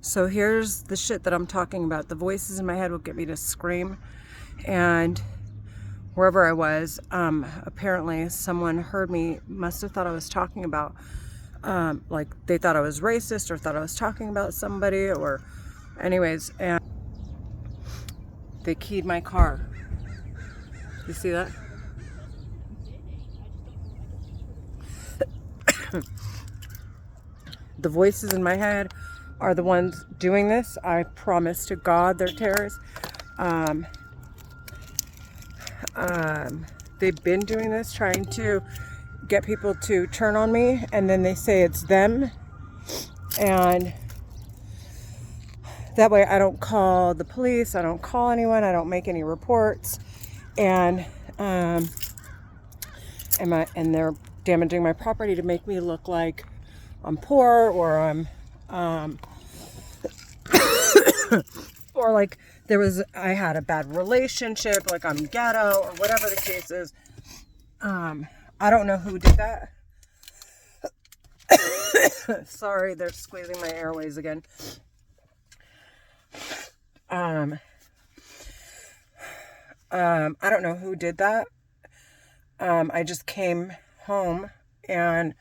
So here's the shit that I'm talking about. The voices in my head will get me to scream. And wherever I was, apparently someone heard me, must have thought I was talking about, like they thought I was racist or thought I was talking about somebody or anyways. And they keyed my car. You see that? The voices in my head are the ones doing this. I promise to God they're terrorists. They've been doing this, trying to get people to turn on me, and then they say it's them. And that way I don't call the police, I don't call anyone, I don't make any reports. And they're damaging my property to make me look like I'm poor or I'm or like I had a bad relationship, like I'm ghetto or whatever the case is. I don't know who did that. Sorry, they're squeezing my airways again. I don't know who did that. I just came home, and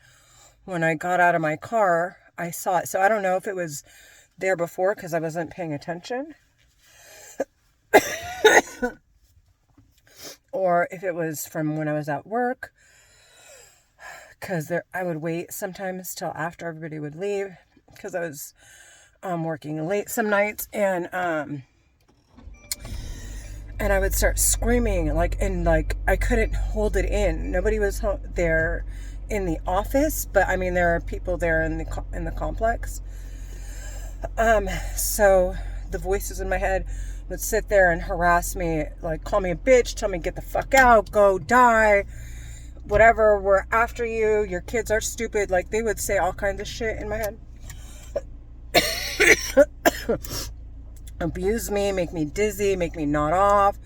when I got out of my car, I saw it. So I don't know if it was there before because I wasn't paying attention, or if it was from when I was at work, because I would wait sometimes till after everybody would leave because I was working late some nights, and I would start screaming, and I couldn't hold it in. Nobody was there in the office, but I mean there are people there in the complex. So the voices in my head would sit there and harass me, like call me a bitch, tell me get the fuck out, go die, whatever, we're after you, your kids are stupid. Like they would say all kinds of shit in my head. Abuse me, make me dizzy, make me nod off,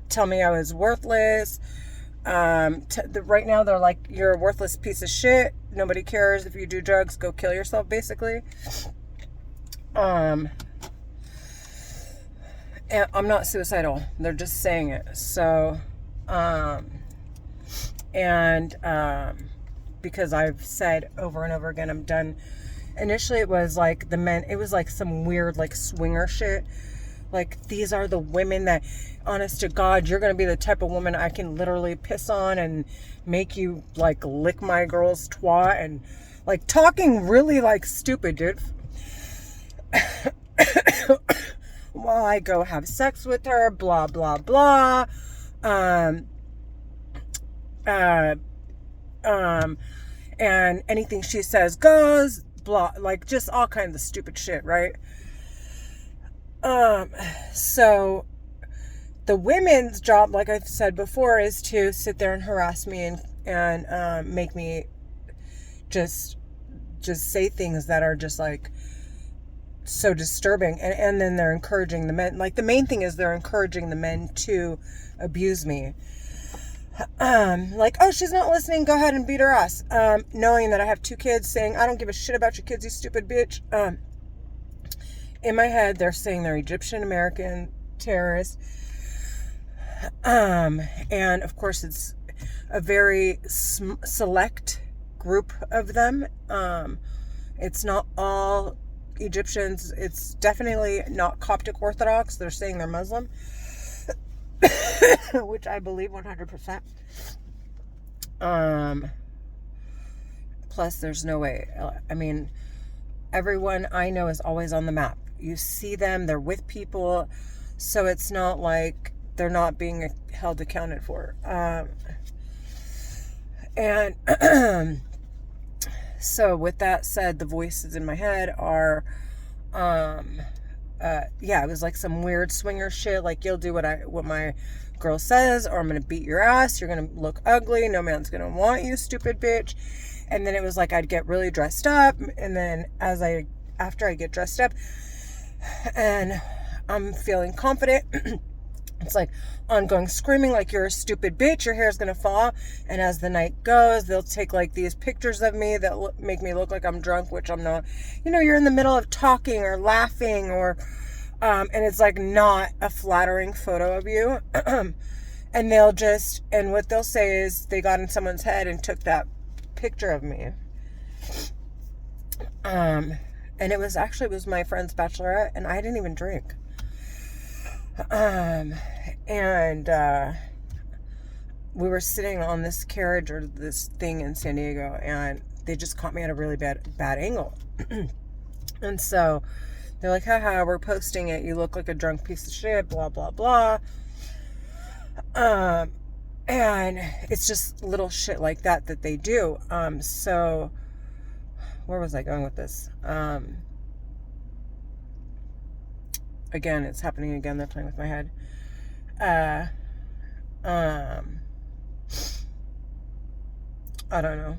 tell me I was worthless. Right now they're like, you're a worthless piece of shit, nobody cares if you do drugs, go kill yourself, basically. And I'm not suicidal, they're just saying it. So because I've said over and over again, I'm done. Initially it was like it was like some weird like swinger shit. Like, these are the women that, honest to God, you're going to be the type of woman I can literally piss on and make you like lick my girl's twat, and like talking really like stupid, dude. While I go have sex with her, blah, blah, blah. And anything she says goes, blah, like just all kinds of stupid shit, right? So the women's job, like I've said before, is to sit there and harass me and make me just say things that are just like so disturbing. And then they're encouraging the men. Like the main thing is they're encouraging the men to abuse me. Like, oh, she's not listening, go ahead and beat her ass. Knowing that I have 2 kids, saying, I don't give a shit about your kids, you stupid bitch. In my head, they're saying they're Egyptian American terrorists. And of course it's a very select group of them. It's not all Egyptians. It's definitely not Coptic Orthodox. They're saying they're Muslim. Which I believe 100%. Plus there's no way. I mean, everyone I know is always on the map. You see them, they're with people, so it's not like they're not being held accounted for. And so with that said, the voices in my head are it was like some weird swinger shit, like you'll do what my girl says, or I'm gonna beat your ass, you're gonna look ugly, no man's gonna want you, stupid bitch. And then it was like I'd get really dressed up, and then after I get dressed up and I'm feeling confident, It's like ongoing screaming, like, you're a stupid bitch, your hair's gonna fall out. And as the night goes, they'll take like these pictures of me that make me look like I'm drunk, which I'm not. You're in the middle of talking or laughing, or and it's like not a flattering photo of you. And what they'll say is they got in someone's head and took that picture of me. And it was my friend's bachelorette, and I didn't even drink. And we were sitting on this carriage or this thing in San Diego, and they just caught me at a really bad angle. And so they're like, haha, we're posting it. You look like a drunk piece of shit, blah, blah, blah. And it's just little shit like that they do. So where was I going with this? Again, it's happening again. They're playing with my head. I don't know.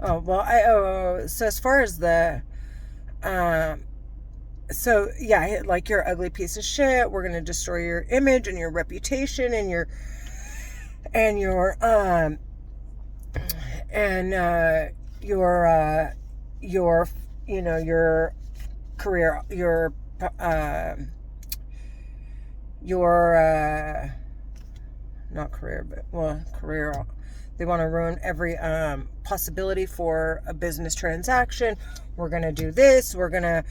Oh, well, so as far as the, so yeah, like, you're an ugly piece of shit. We're going to destroy your image and your reputation and your career, not career, but, well, career. They want to ruin every possibility for a business transaction. We're going to do this. We're going to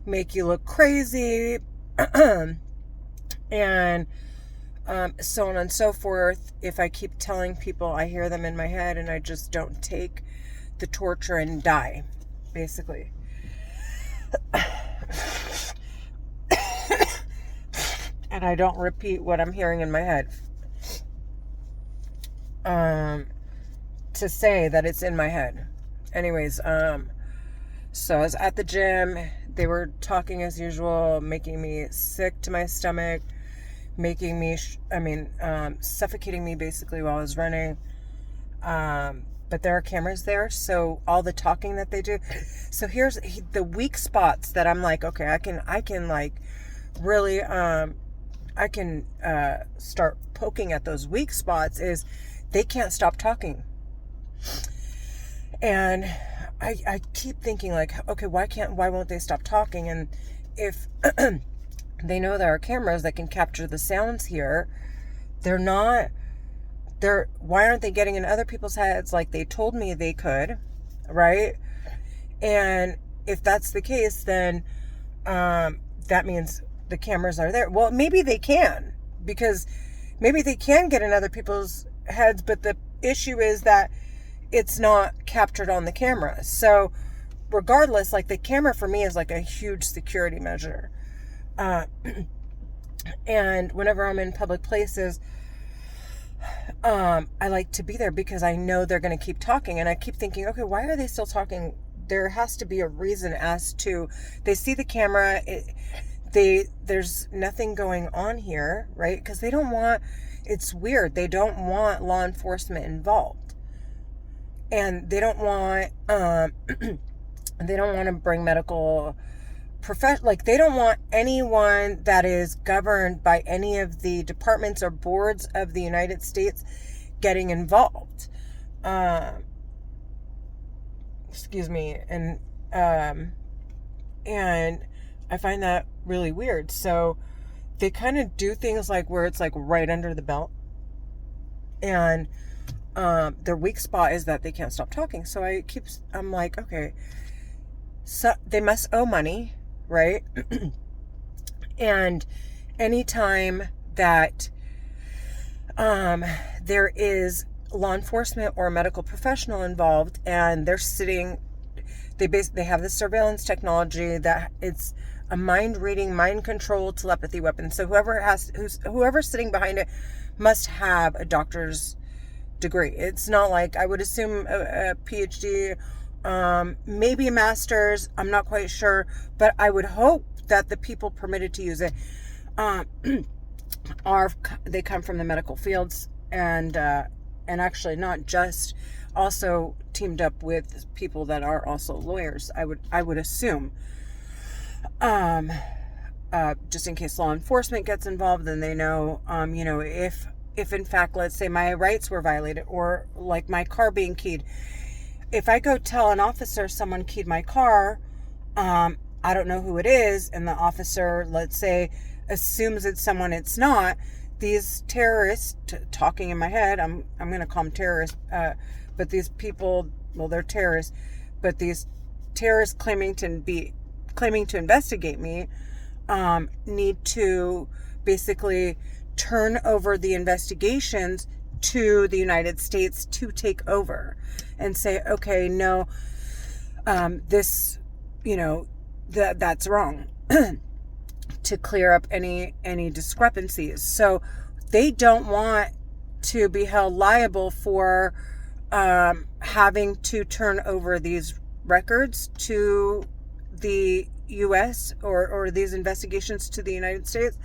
make you look crazy. And so on and so forth. If I keep telling people, I hear them in my head, and I just don't take the torture and die, basically. And I don't repeat what I'm hearing in my head. To say that it's in my head. Anyways, so I was at the gym. They were talking as usual, making me sick to my stomach, making me, suffocating me basically while I was running. But there are cameras there, so all the talking that they do. So here's the weak spots that I'm like, okay, I can like really, I can start poking at those weak spots. Is they can't stop talking. And I keep thinking, like, okay, why won't they stop talking? And if they know there are cameras that can capture the sounds here, why aren't they getting in other people's heads like they told me they could, right? And if that's the case, then that means the cameras are there. Well, maybe they can, because maybe they can get in other people's heads, but the issue is that it's not captured on the camera. So regardless, like, the camera for me is like a huge security measure. And whenever I'm in public places, I like to be there because I know they're going to keep talking. And I keep thinking, okay, why are they still talking? There has to be a reason as to, they see the camera, there's nothing going on here, right? Because it's weird. They don't want law enforcement involved. And they don't want, to bring medical like, they don't want anyone that is governed by any of the departments or boards of the United States getting involved. Excuse me. And I find that really weird. So they kind of do things like where it's like right under the belt. And their weak spot is that they can't stop talking. So I'm like, okay, so they must owe money, right? And anytime that there is law enforcement or a medical professional involved, and they're sitting, they have this surveillance technology that it's a mind reading, mind control telepathy weapon. So whoever's sitting behind it must have a doctor's degree. It's not like, I would assume a PhD, maybe a master's. I'm not quite sure, but I would hope that the people permitted to use it they come from the medical fields, and actually not just, also teamed up with people that are also lawyers. I would assume. just in case law enforcement gets involved, then they know, if in fact, let's say my rights were violated, or like my car being keyed. If I go tell an officer someone keyed my car, I don't know who it is, and the officer, let's say, assumes it's someone it's not. These terrorists, talking in my head, I'm going to call them terrorists, but these people, well, they're terrorists, but these terrorists claiming to investigate me, need to basically turn over the investigations to the United States to take over and say, okay, no, this, that's wrong, to clear up any discrepancies. So they don't want to be held liable for having to turn over these records to the U.S. or these investigations to the United States.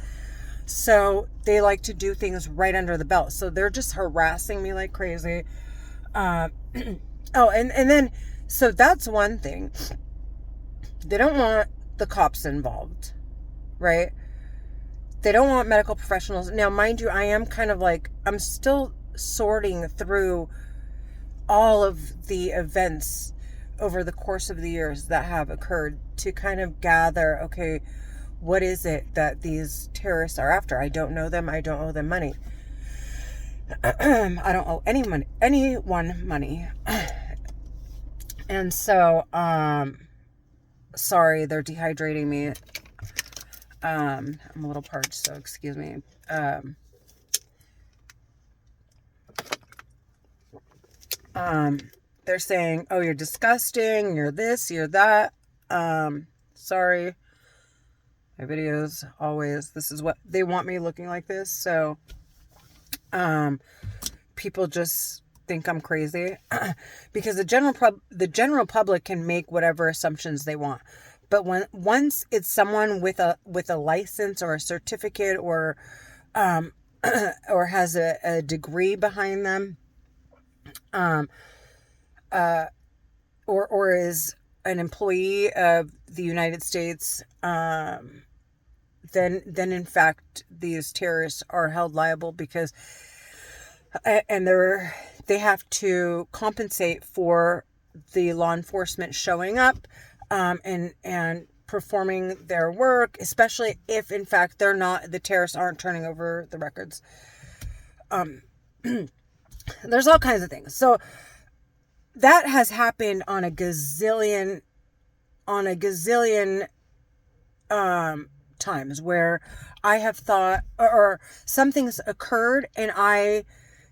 So they like to do things right under the belt. So they're just harassing me like crazy. Oh, and then, so that's one thing. They don't want the cops involved, right? They don't want medical professionals. Now, mind you, I am kind of like, I'm still sorting through all of the events over the course of the years that have occurred to kind of gather, okay, what is it that these terrorists are after? I don't know them. I don't owe them money. I don't owe anyone money. And so, sorry, they're dehydrating me. I'm a little parched, so excuse me. They're saying, oh, you're disgusting, you're this, you're that. Sorry. My videos, always, this is what they want me looking like this. So, people just think I'm crazy because the general public can make whatever assumptions they want. But once it's someone with a license or a certificate or or has a degree behind them, or is an employee of the United States, then in fact these terrorists are held liable because and they have to compensate for the law enforcement showing up and performing their work, especially if in fact the terrorists aren't turning over the records. There's all kinds of things. So that has happened on a gazillion times where I have thought or something's occurred and I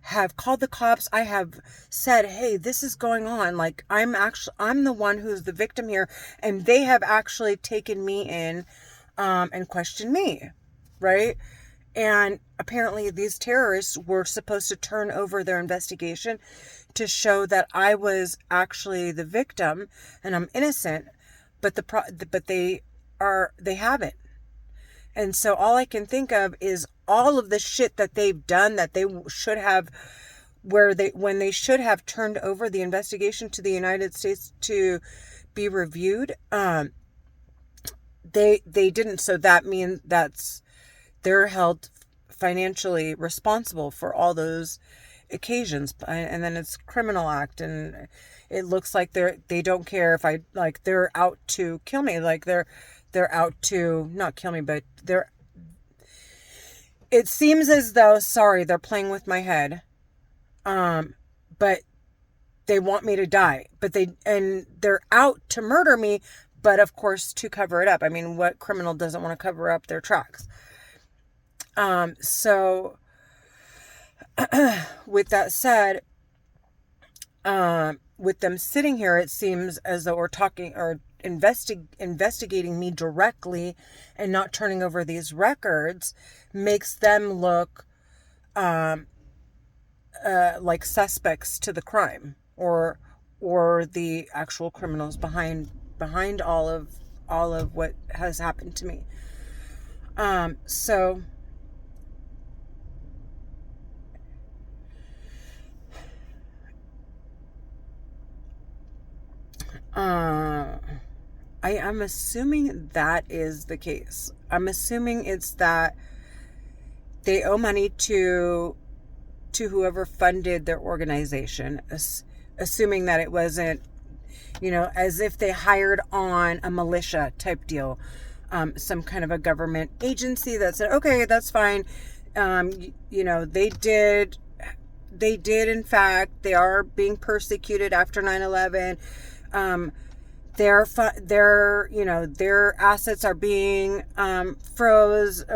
have called the cops. I have said, hey, this is going on. Like, I'm the one who's the victim here. And they have actually taken me in, and questioned me. Right. And apparently these terrorists were supposed to turn over their investigation to show that I was actually the victim and I'm innocent, but they haven't. And so all I can think of is all of the shit that they've done that they should have, when they should have turned over the investigation to the United States to be reviewed. They didn't. So that means they're held financially responsible for all those occasions. And then it's criminal act. And it looks like they don't care if they're out to kill me. Like they're out to not kill me, but it seems as though, sorry, they're playing with my head. But they want me to die, and they're out to murder me, but of course to cover it up. I mean, what criminal doesn't want to cover up their tracks? So with that said, with them sitting here, it seems as though we're talking or investigating me directly and not turning over these records makes them look like suspects to the crime or the actual criminals behind all of what has happened to me. So I'm assuming that is the case. I'm assuming it's that they owe money to whoever funded their organization, assuming that it wasn't, as if they hired on a militia type deal, some kind of a government agency that said, okay, that's fine. They did, in fact, they are being persecuted after 9/11. Their assets are being frozen,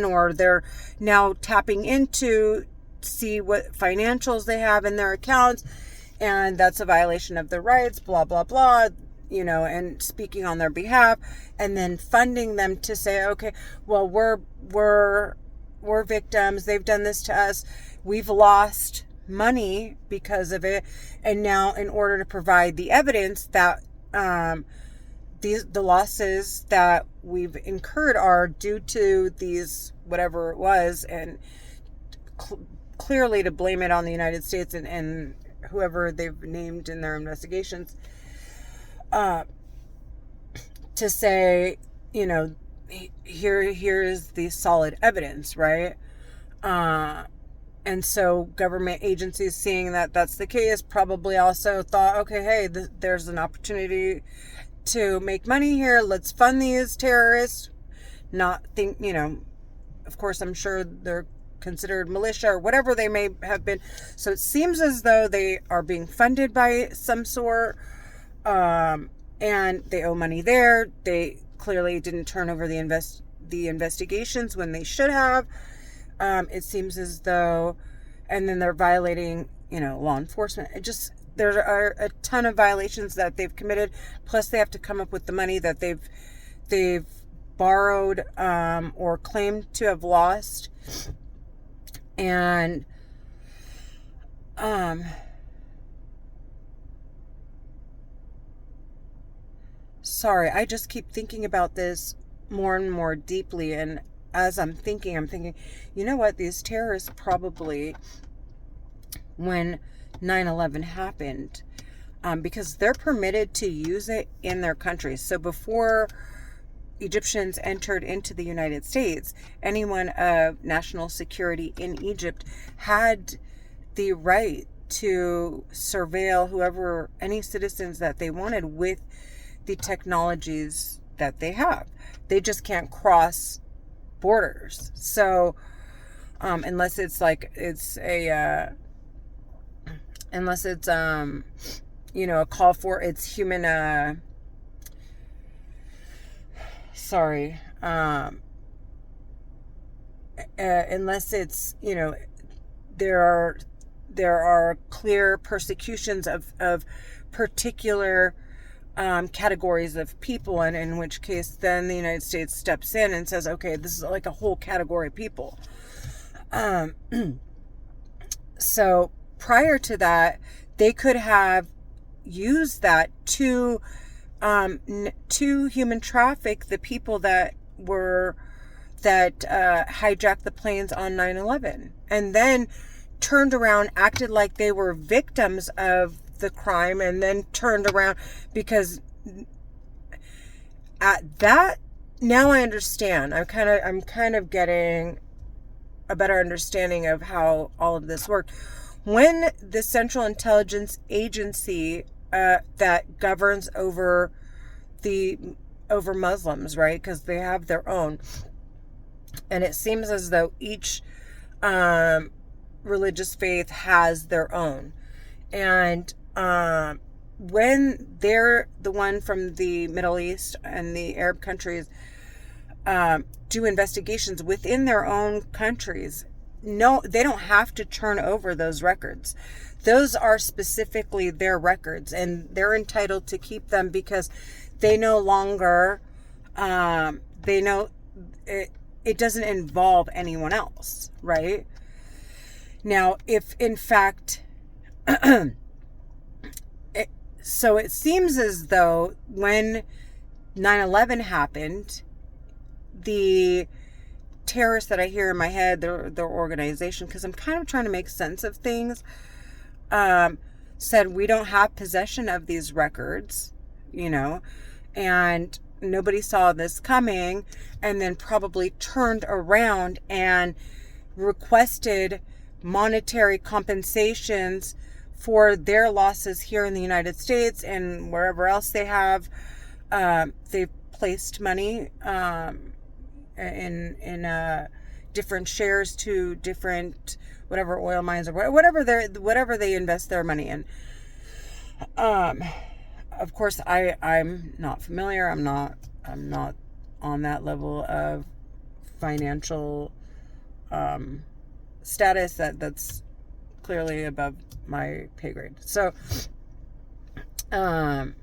or they're now tapping into see what financials they have in their accounts, and that's a violation of their rights, blah blah blah, and speaking on their behalf, and then funding them to say, okay, well, we're victims, they've done this to us, we've lost money because of it, and now in order to provide the evidence that the losses that we've incurred are due to these whatever it was, and clearly to blame it on the United States and whoever they've named in their investigations, to say, here is the solid evidence, right? And so government agencies, seeing that that's the case, probably also thought, okay, hey, there's an opportunity to make money here. Let's fund these terrorists. Of course, I'm sure they're considered militia or whatever they may have been. So it seems as though they are being funded by some sort, and they owe money there. They clearly didn't turn over the investigations when they should have. It seems as though, and then they're violating, law enforcement. There are a ton of violations that they've committed. Plus, they have to come up with the money that they've borrowed or claimed to have lost. And sorry, I just keep thinking about this more and more deeply, and as I'm thinking, you know what, these terrorists probably, when 9/11 happened, because they're permitted to use it in their countries. So before Egyptians entered into the United States, anyone of national security in Egypt had the right to surveil any citizens that they wanted with the technologies that they have. They just can't cross borders. So unless it's a call for its human unless it's, there are clear persecutions of particular categories of people, and in which case then the United States steps in and says, okay, this is like a whole category of people. So prior to that, they could have used that to human traffic the people that hijacked the planes on 9/11, and then turned around, acted like they were victims of the crime, and then turned around, because at that, now I understand. I'm kind of getting a better understanding of how all of this worked. When the Central Intelligence Agency that governs over Muslims, right? Because they have their own, and it seems as though each religious faith has their own, and when they're the one from the Middle East and the Arab countries do investigations within their own countries, no, they don't have to turn over those records. Those are specifically their records, and they're entitled to keep them because they no longer, they know it doesn't involve anyone else, right? Now, if in fact, so it seems as though when 9/11 happened, the terrorists that I hear in my head, their organization, because I'm kind of trying to make sense of things, said, we don't have possession of these records, and nobody saw this coming, and then probably turned around and requested monetary compensations for their losses here in the United States and wherever else they have. They've placed money in different shares to different whatever oil mines or whatever they invest their money in. Of course, I'm not familiar. I'm not on that level of financial status. That's clearly above my pay grade. So, and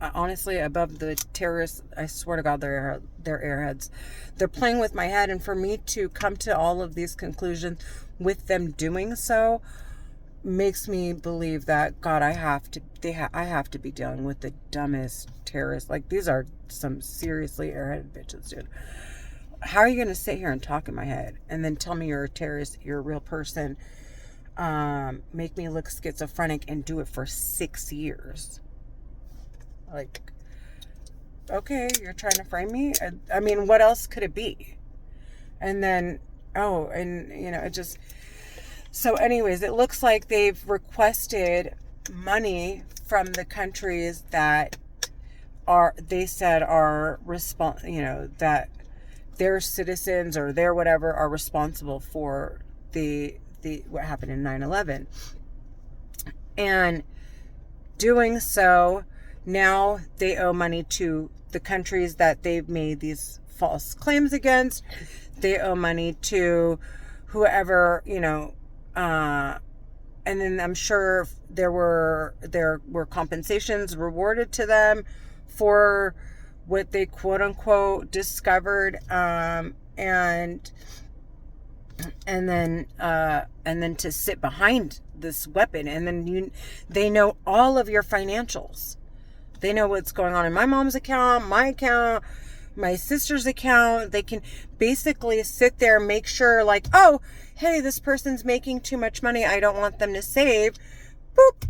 honestly, above the terrorists, I swear to God, they're airheads. They're playing with my head, and for me to come to all of these conclusions with them doing so makes me believe that God, I have to be dealing with the dumbest terrorists. Like, these are some seriously airheaded bitches, dude. How are you going to sit here and talk in my head and then tell me you're a terrorist, you're a real person, make me look schizophrenic, and do it for 6 years? Like, okay, you're trying to frame me? I mean, what else could it be? And then, it just... So anyways, it looks like they've requested money from the countries that they said are that their citizens or their whatever are responsible for the what happened in 9/11. And doing so, now they owe money to the countries that they've made these false claims against. They owe money to whoever, and then I'm sure there were compensations rewarded to them for what they quote unquote discovered, and then to sit behind this weapon, and then they know all of your financials. They know what's going on in my mom's account, my account, my sister's account. They can basically sit there, make sure, like, oh, hey, this person's making too much money, I don't want them to save. Boop,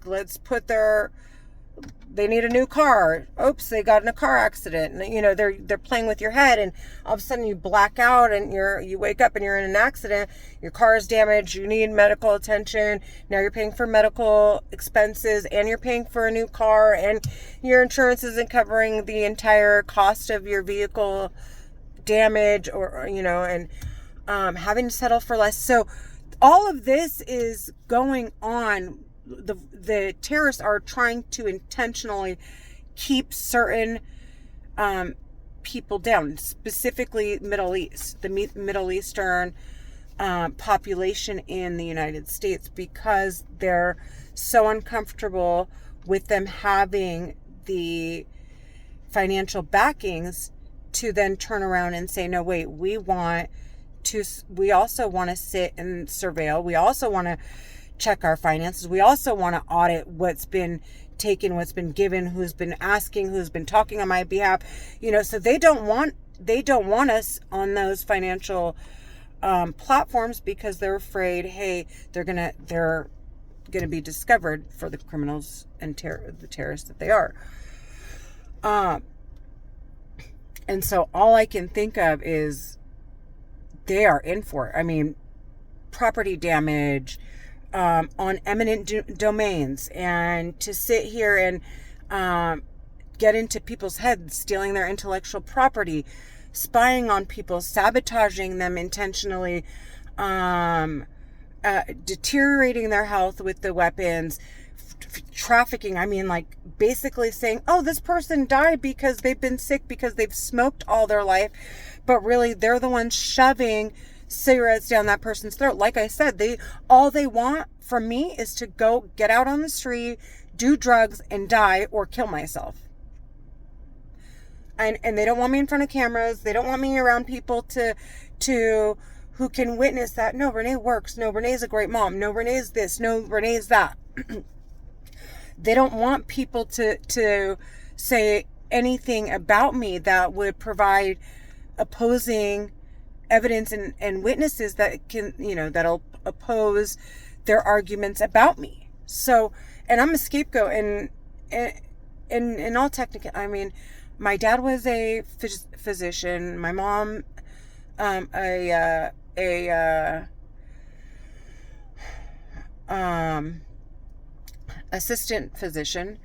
let's put they need a new car. Oops, they got in a car accident. And, they're playing with your head, and all of a sudden you black out and you wake up and you're in an accident. Your car is damaged. You need medical attention. Now you're paying for medical expenses, and you're paying for a new car, and your insurance isn't covering the entire cost of your vehicle damage, or having to settle for less. So all of this is going on. The terrorists are trying to intentionally keep certain people down, specifically Middle East, the Middle Eastern population in the United States, because they're so uncomfortable with them having the financial backings to then turn around and say, no, wait, we also want to sit and surveil. We also want to check our finances. We also want to audit what's been taken, what's been given, who's been asking, who's been talking on my behalf. So they don't want us on those financial platforms, because they're afraid, hey, they're gonna be discovered for the criminals and the terrorists that they are. And so all I can think of is they are in for it. I mean, property damage, on eminent domains, and to sit here and get into people's heads, stealing their intellectual property, spying on people, sabotaging them intentionally, deteriorating their health with the weapons, trafficking. I mean, like, basically saying, oh, this person died because they've been sick because they've smoked all their life, but really they're the ones shoving cigarettes down that person's throat. Like I said, all they want from me is to go get out on the street, do drugs, and die or kill myself. And they don't want me in front of cameras. They don't want me around people who can witness that. No, Renee works. No, Renee's a great mom. No, Renee's this. No, Renee's that. They don't want people to say anything about me that would provide opposing evidence and witnesses that can, that'll oppose their arguments about me. So, and I'm a scapegoat, in all technical, I mean, my dad was a physician. My mom, a assistant physician,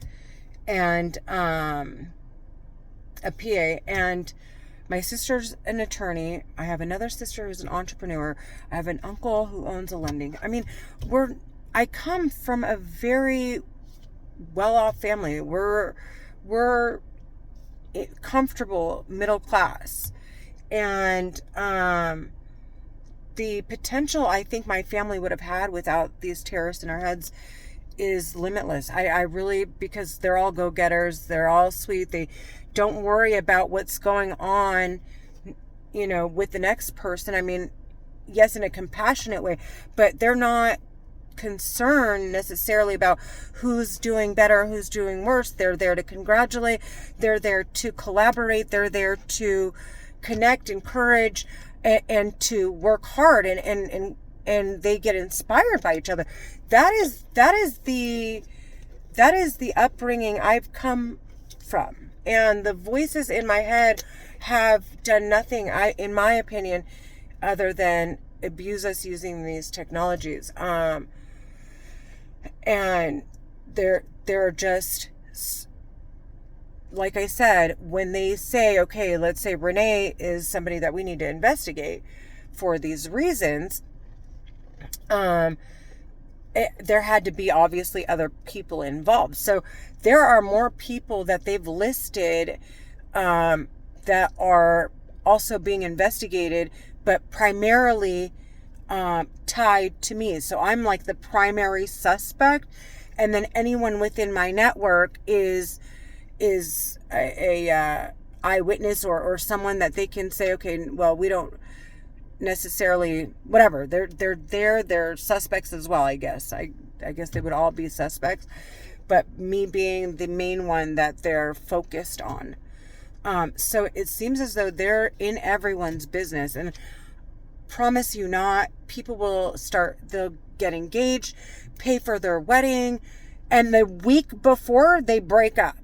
and a PA, and my sister's an attorney. I have another sister who's an entrepreneur. I have an uncle who owns a lending. I mean, I come from a very well-off family. We're comfortable middle class, and the potential I think my family would have had without these terrorists in our heads is limitless. I really, because they're all go-getters, they're all sweet, they don't worry about what's going on, with the next person. I mean, yes, in a compassionate way, but they're not concerned necessarily about who's doing better, who's doing worse. They're there to congratulate, they're there to collaborate, they're there to connect, encourage, and to work hard, and they get inspired by each other. That is the upbringing I've come from. And the voices in my head have done nothing, in my opinion, other than abuse us using these technologies. And they're just, like I said, when they say, okay, let's say Renee is somebody that we need to investigate for these reasons, there had to be obviously other people involved. So there are more people that they've listed that are also being investigated, but primarily tied to me. So I'm like the primary suspect, and then anyone within my network is a eyewitness or someone that they can say, okay, well, we don't necessarily, whatever, they're suspects as well. I guess they would all be suspects, but me being the main one that they're focused on. So it seems as though they're in everyone's business, and promise you not, people they'll get engaged, pay for their wedding, and the week before they break up.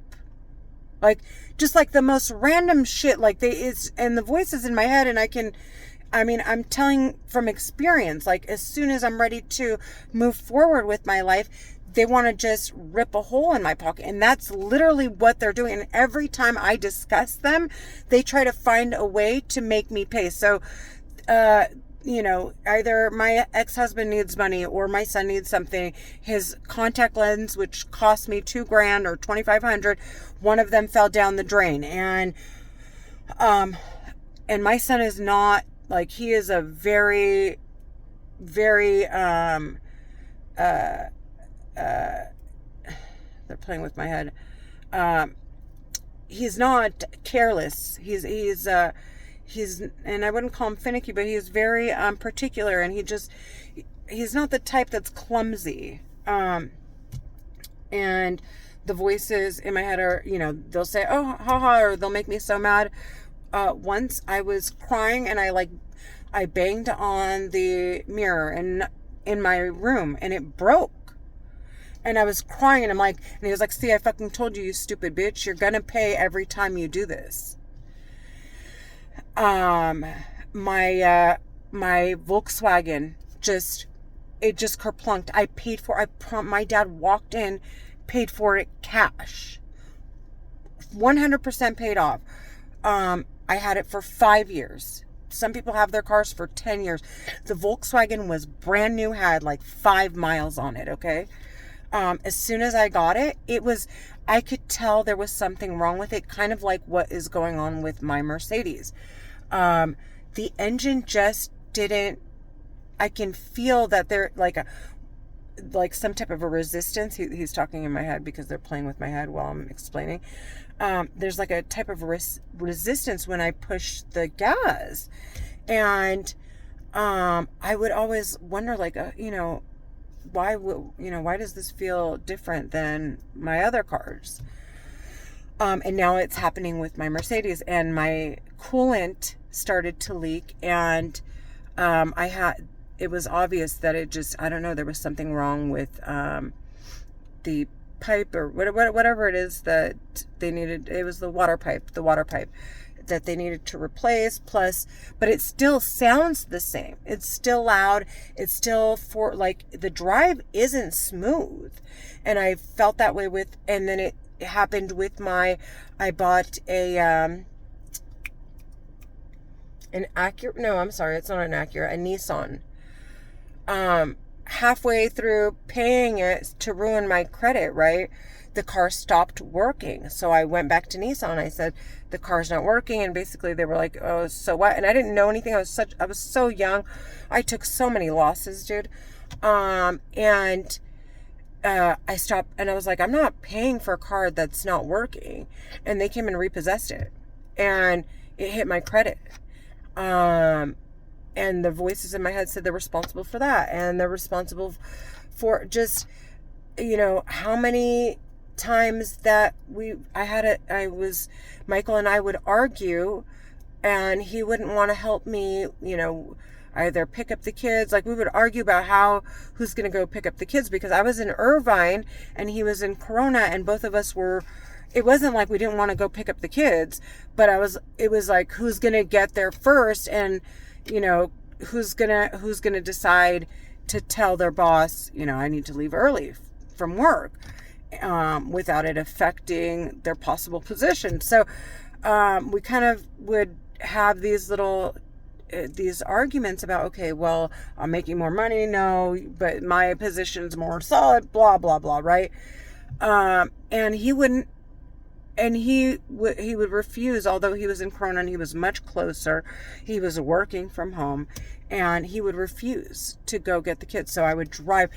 Like, just like the most random shit. Like, and the voices in my head, and I'm telling from experience, like, as soon as I'm ready to move forward with my life, they want to just rip a hole in my pocket. And that's literally what they're doing. And every time I discuss them, they try to find a way to make me pay. So, either my ex-husband needs money or my son needs something. His contact lens, which cost me $2,000 or $2,500, one of them fell down the drain. And my son is not, like, he is a very, very, they're playing with my head. He's not careless. He's, and I wouldn't call him finicky, but he's very, particular, and he's not the type that's clumsy. And the voices in my head are, they'll say, oh, haha, or they'll make me so mad. Once I was crying, and I banged on the mirror in my room, and it broke. And I was crying, and and he was like, see, I fucking told you, you stupid bitch, you're gonna pay every time you do this. My Volkswagen just kerplunked. I paid for, my dad walked in, paid for it cash. 100% paid off. I had it for 5 years. Some people have their cars for 10 years. The Volkswagen was brand new, had 5 miles on it, okay? As soon as I got it, I could tell there was something wrong with it, kind of like what is going on with my Mercedes. The engine just didn't, I can feel that there, like some type of a resistance. He's talking in my head because they're playing with my head while I'm explaining. There's a type of resistance when I push the gas. And I would always wonder, why does this feel different than my other cars? And now it's happening with my Mercedes, and my coolant started to leak, and it was obvious that it just, I don't know, there was something wrong with the pipe or whatever it is that they needed. It was the water pipe that they needed to replace. Plus, but it still sounds the same. It's still loud. It's still the drive isn't smooth. And I felt that way and then it happened with I bought an Acura. No, I'm sorry. It's not an Acura, a Nissan. Halfway through paying it to ruin my credit, right? The car stopped working. So I went back to Nissan. I said, the car's not working. And basically they were like, oh, so what? And I didn't know anything. I was so young. I took so many losses, dude. And I stopped and I was like, I'm not paying for a car that's not working. And they came and repossessed it. And it hit my credit. And the voices in my head said they're responsible for that. And they're responsible for just, how many times that Michael and I would argue and he wouldn't want to help me, either pick up the kids. Like we would argue about who's going to go pick up the kids because I was in Irvine and he was in Corona and both of us it wasn't like we didn't want to go pick up the kids, but it was like, who's going to get there first? And, who's going to decide to tell their boss, I need to leave early from work, without it affecting their possible position. So, we kind of would have these arguments about, okay, well, I'm making more money. No, but my position's more solid, blah, blah, blah. Right. And he wouldn't, and he would refuse, although he was in Corona and he was much closer. He was working from home and he would refuse to go get the kids. So I would drive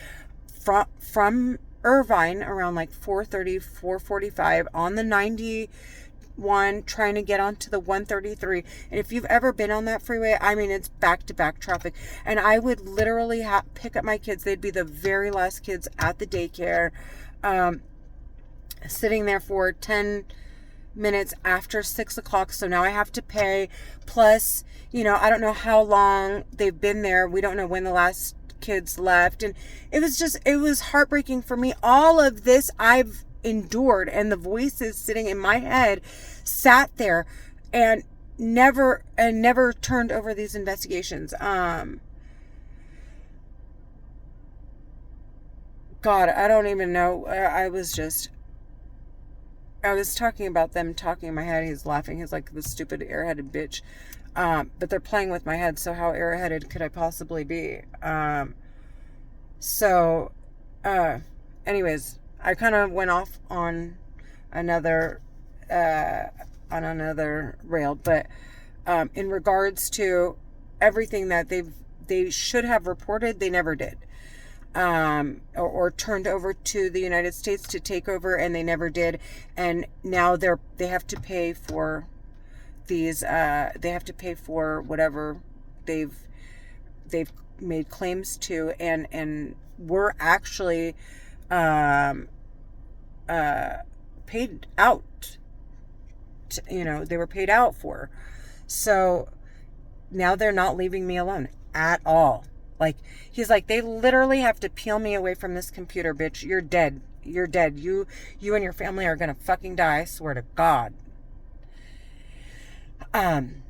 from Irvine around like 4:30, 4:45 on the 91 trying to get onto the 133. And if you've ever been on that freeway, I mean, it's back-to-back traffic. And I would literally pick up my kids. They'd be the very last kids at the daycare, sitting there for 10 minutes after 6 o'clock. So now I have to pay. Plus, I don't know how long they've been there. We don't know when the last kids left. And it was heartbreaking for me. All of this I've endured, and the voices sitting in my head sat there and never turned over these investigations. God, I don't even know. I was talking about them talking in my head. He's laughing. He's like, the stupid airheaded bitch. But they're playing with my head. So how airheaded could I possibly be? Anyways, I kind of went off on another rail, but in regards to everything that they should have reported, they never did, or turned over to the United States to take over, and they never did, and now they have to pay for these. They have to pay for whatever they've made claims to, and we're actually paid out. They were paid out for. So now they're not leaving me alone at all. Like, he's like, they literally have to peel me away from this computer, bitch. You're dead. You're dead. You and your family are gonna fucking die, I swear to God. And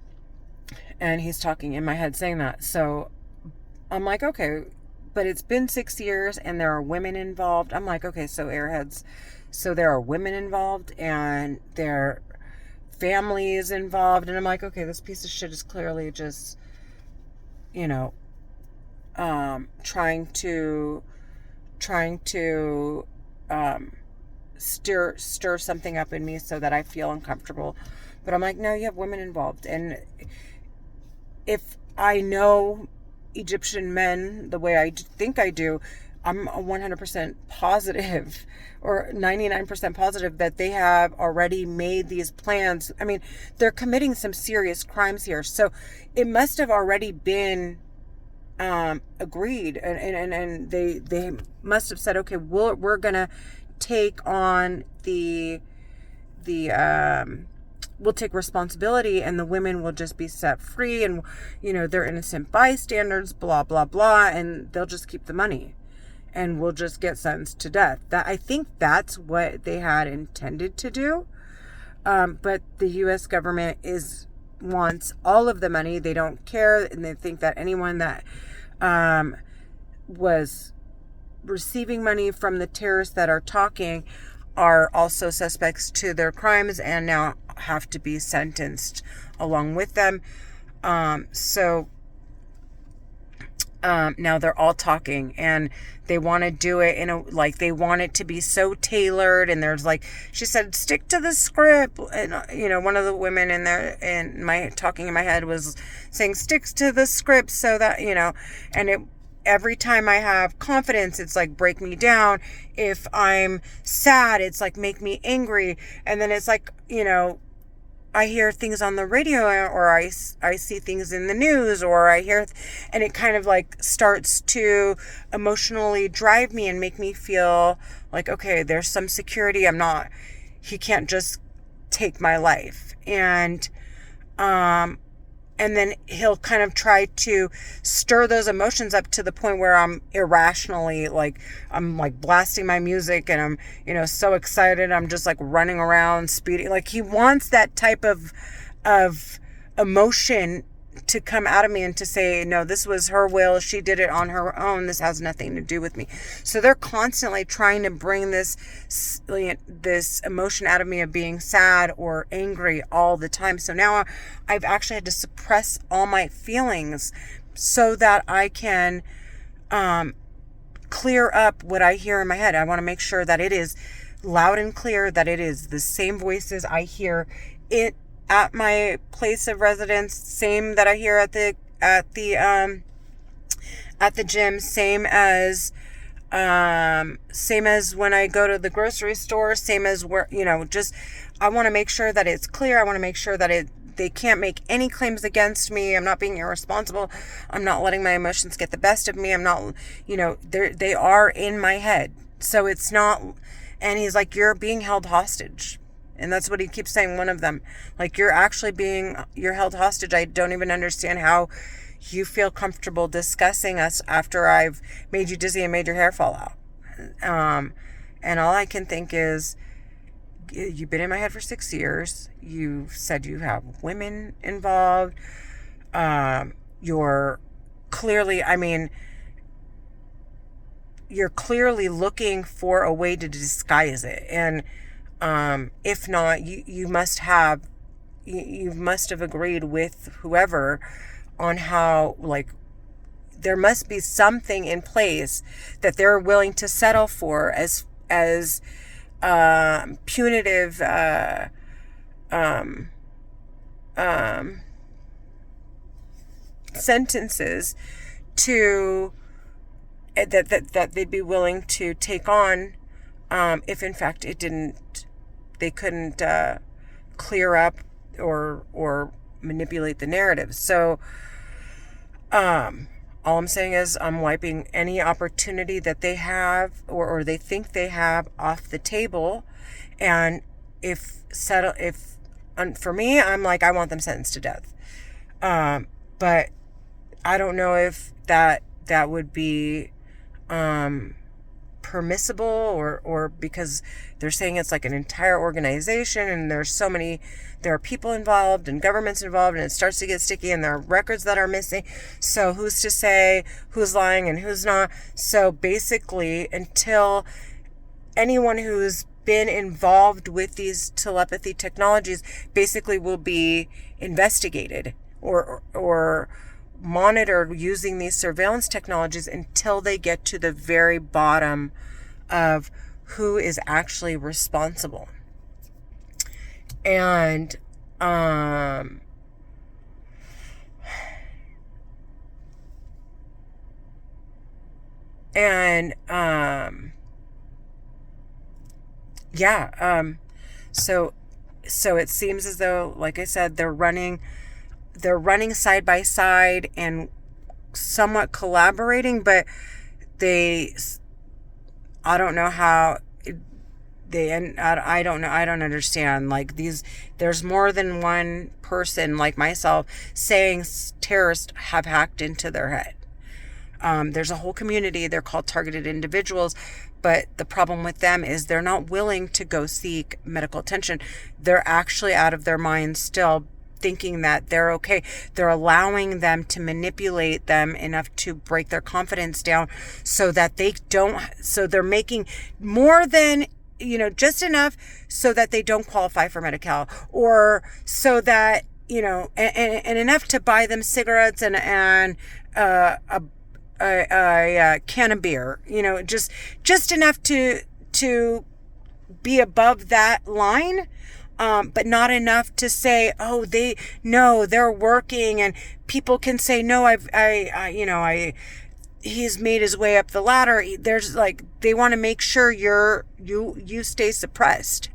he's talking in my head saying that. So I'm like, okay, but it's been 6 years and there are women involved. I'm like, okay, so airheads. So there are women involved and their families involved. And I'm like, okay, this piece of shit is clearly just, trying to stir something up in me so that I feel uncomfortable. But I'm like, no, you have women involved. And if I know Egyptian men the way I think I do, I'm 100% positive, or 99% positive, that they have already made these plans. I mean, they're committing some serious crimes here. So it must have already been agreed, and they must have said, okay, we're gonna take on we'll take responsibility, and the women will just be set free, and they're innocent bystanders, blah blah blah, and they'll just keep the money. and we'll just get sentenced to death. That, I think that's what they had intended to do. But the U.S. government wants all of the money. They don't care, and they think that anyone that was receiving money from the terrorists that are talking are also suspects to their crimes and now have to be sentenced along with them. Now they're all talking, and they want to do it they want it to be so tailored. And there's she said, stick to the script. And, one of the women in there talking in my head was saying, sticks to the script so that, and every time I have confidence, it's break me down. If I'm sad, it's make me angry. And then it's I hear things on the radio, or I see things in the news, or I hear, and it kind of starts to emotionally drive me and make me feel okay, there's some security. He can't just take my life. And then he'll kind of try to stir those emotions up to the point where I'm irrationally, I'm blasting my music, and I'm, so excited. I'm just running around, speeding. He wants that type of emotion to come out of me and to say, no, this was her will. She did it on her own. This has nothing to do with me. So they're constantly trying to bring this emotion out of me of being sad or angry all the time. So now I've actually had to suppress all my feelings so that I can clear up what I hear in my head. I want to make sure that it is loud and clear, that it is the same voices I hear it at my place of residence, same that I hear at the gym, same as when I go to the grocery store, same as where, just, I want to make sure that it's clear. I want to make sure that they can't make any claims against me. I'm not being irresponsible. I'm not letting my emotions get the best of me. I'm not, they are in my head. So it's not, and he's you're being held hostage. And that's what he keeps saying, one of them. You're held hostage. I don't even understand how you feel comfortable discussing us after I've made you dizzy and made your hair fall out. And all I can think is, you've been in my head for 6 years. You said you have women involved. You're clearly looking for a way to disguise it. And if not, you must have agreed with whoever on how, there must be something in place that they're willing to settle for as punitive sentences to that they'd be willing to take on if in fact they couldn't clear up or manipulate the narrative. So all I'm saying is I'm wiping any opportunity that they have or they think they have off the table. And for me, I'm I want them sentenced to death. But I don't know if that would be permissible or because they're saying it's an entire organization and there are people involved and governments involved, and it starts to get sticky, and there are records that are missing. So who's to say who's lying and who's not? So basically, until anyone who's been involved with these telepathy technologies basically will be investigated or monitored using these surveillance technologies until they get to the very bottom of who is actually responsible. And so it seems as though, like I said, they're running side by side and somewhat collaborating, but I don't know how I don't know. I don't understand. There's more than one person like myself saying terrorists have hacked into their head. There's a whole community. They're called targeted individuals. But the problem with them is they're not willing to go seek medical attention. They're actually out of their minds still, thinking that they're okay. They're allowing them to manipulate them enough to break their confidence down so that so they're making more than, just enough so that they don't qualify for Medi-Cal, or so that, and enough to buy them cigarettes and a can of beer, just enough to be above that line. But not enough to say, oh, they're working, and people can say, no, he's made his way up the ladder. There's they want to make sure you stay suppressed.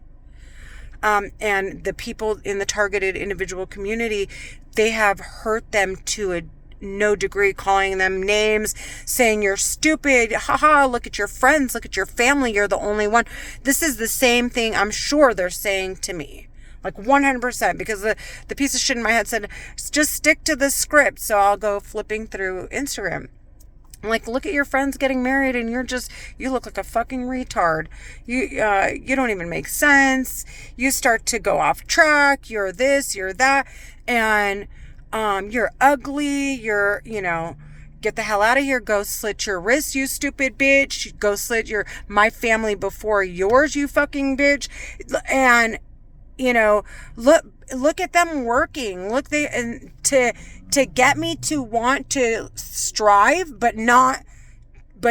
And the people in the targeted individual community, they have hurt them to a no degree, calling them names, saying you're stupid, haha, look at your friends, look at your family, you're the only one. This is the same thing I'm sure they're saying to me, 100%, because the piece of shit in my head said, just stick to the script. So I'll go flipping through Instagram. Look at your friends getting married, and you look like a fucking retard. You don't even make sense. You start to go off track. You're this, you're that. And you're ugly, get the hell out of here, go slit your wrists, you stupid bitch, go slit my family before yours, you fucking bitch. And, look at them working, to get me to want to strive, but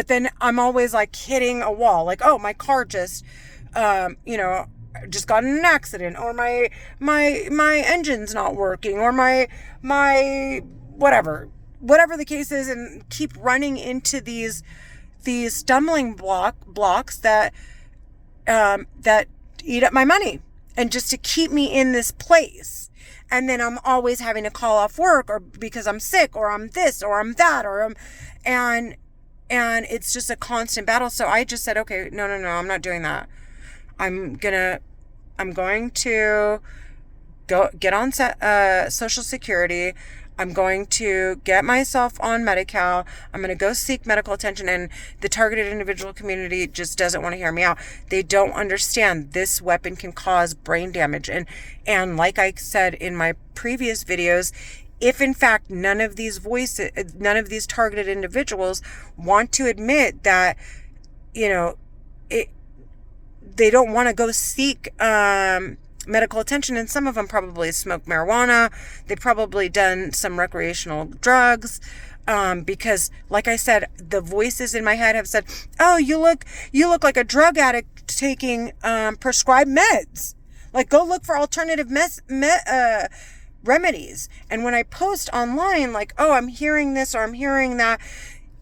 then I'm always hitting a wall, oh, my car just got in an accident, or my engine's not working, or my whatever the case is, and keep running into these stumbling blocks that eat up my money, and just to keep me in this place. And then I'm always having to call off work, or because I'm sick, or I'm this, or I'm that, and it's just a constant battle. So I just said, okay, no, I'm not doing that. I'm going to go get on Social Security. I'm going to get myself on Medi-Cal. I'm going to go seek medical attention. And the targeted individual community just doesn't want to hear me out. They don't understand this weapon can cause brain damage. And like I said in my previous videos, if in fact none of these targeted individuals want to admit that, they don't want to go seek medical attention, and some of them probably smoke marijuana. They've probably done some recreational drugs, because, like I said, the voices in my head have said, "Oh, you look like a drug addict taking prescribed meds. Go look for alternative remedies." And when I post online, "Oh, I'm hearing this or I'm hearing that,"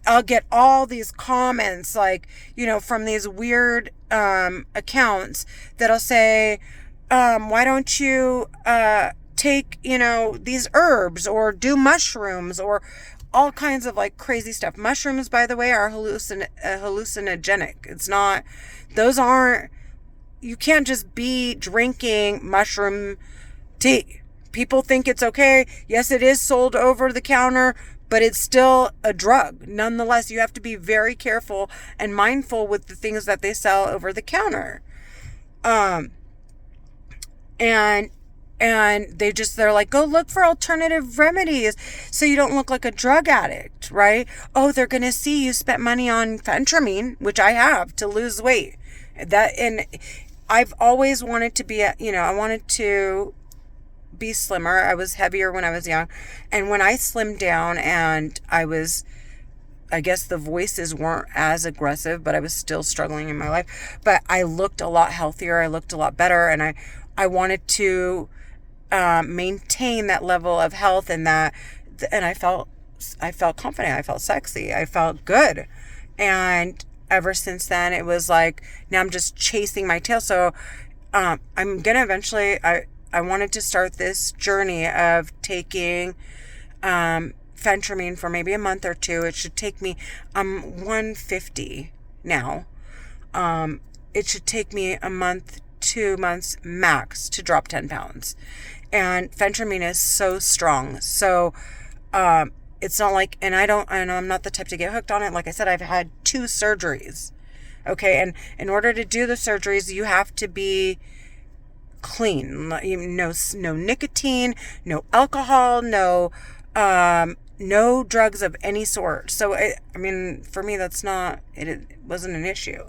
I'll get all these comments, from these weird accounts that'll say, why don't you take, these herbs, or do mushrooms, or all kinds of crazy stuff. Mushrooms, by the way, are hallucinogenic. You can't just be drinking mushroom tea. People think it's okay. Yes, it is sold over the counter, but it's still a drug. Nonetheless, you have to be very careful and mindful with the things that they sell over the counter. And they're like, go look for alternative remedies so you don't look like a drug addict, right? Oh, they're going to see you spent money on phentermine, which I have, to lose weight. And I've always wanted to be, I wanted to be slimmer. I was heavier when I was young. And when I slimmed down, and I guess the voices weren't as aggressive, but I was still struggling in my life. But I looked a lot healthier. I looked a lot better. And I wanted to maintain that level of health, and I felt confident. I felt sexy. I felt good. And ever since then, it was now I'm just chasing my tail. So I'm going to eventually, I wanted to start this journey of taking phentermine for maybe a month or two. It should take me, I'm 150 now. It should take me a month, 2 months max to drop 10 pounds. And phentermine is so strong. So it's not like, and I'm not the type to get hooked on it. Like I said, I've had 2 surgeries. Okay. And in order to do the surgeries, you have to be clean. No nicotine, no alcohol, no drugs of any sort. So, I mean, for me, that's not, it wasn't an issue.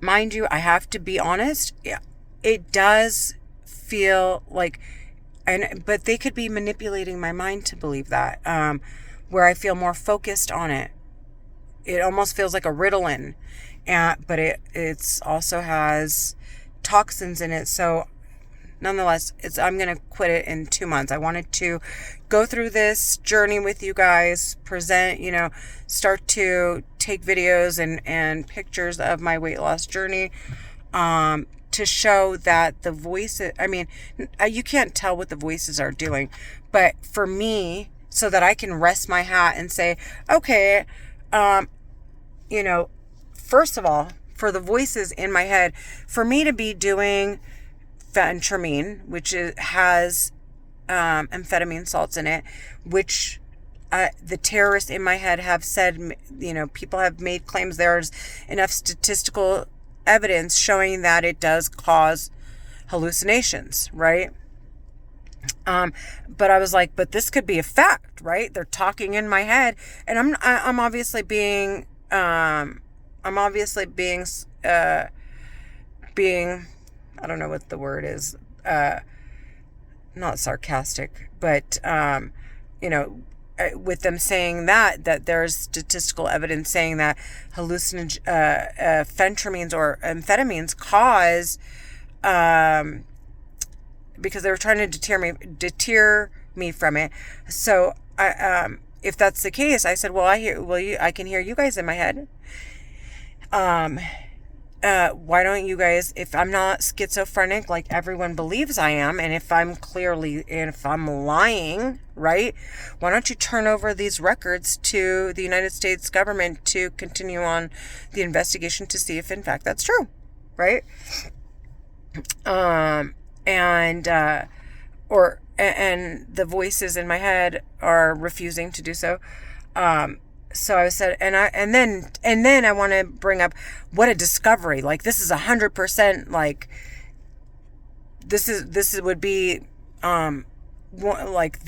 Mind you, I have to be honest. Yeah, it does feel like, but they could be manipulating my mind to believe that, where I feel more focused on it. It almost feels like a Ritalin, but it's also has toxins in it. So nonetheless, I'm going to quit it in 2 months. I wanted to go through this journey with you guys, present, start to take videos and pictures of my weight loss journey, to show that the voices, I mean, you can't tell what the voices are doing, but for me, so that I can rest my hat and say, okay, first of all, for the voices in my head, for me to be doing phentermine, which has amphetamine salts in it, which the terrorists in my head have said, people have made claims there's enough statistical evidence showing that it does cause hallucinations, right? But I was like, but this could be a fact, right? They're talking in my head, and I'm obviously being being, I don't know what the word is, not sarcastic, but, with them saying that there's statistical evidence saying that phentermines or amphetamines cause, because they were trying to deter me from it. So if that's the case, I said, well, I can hear you guys in my head. Why don't you guys, if I'm not schizophrenic like everyone believes I am, and if I'm lying, right? Why don't you turn over these records to the United States government to continue on the investigation to see if in fact that's true, right? And the voices in my head are refusing to do so. So I said, and then I want to bring up what a discovery. Like, this is 100%, like, this would be, like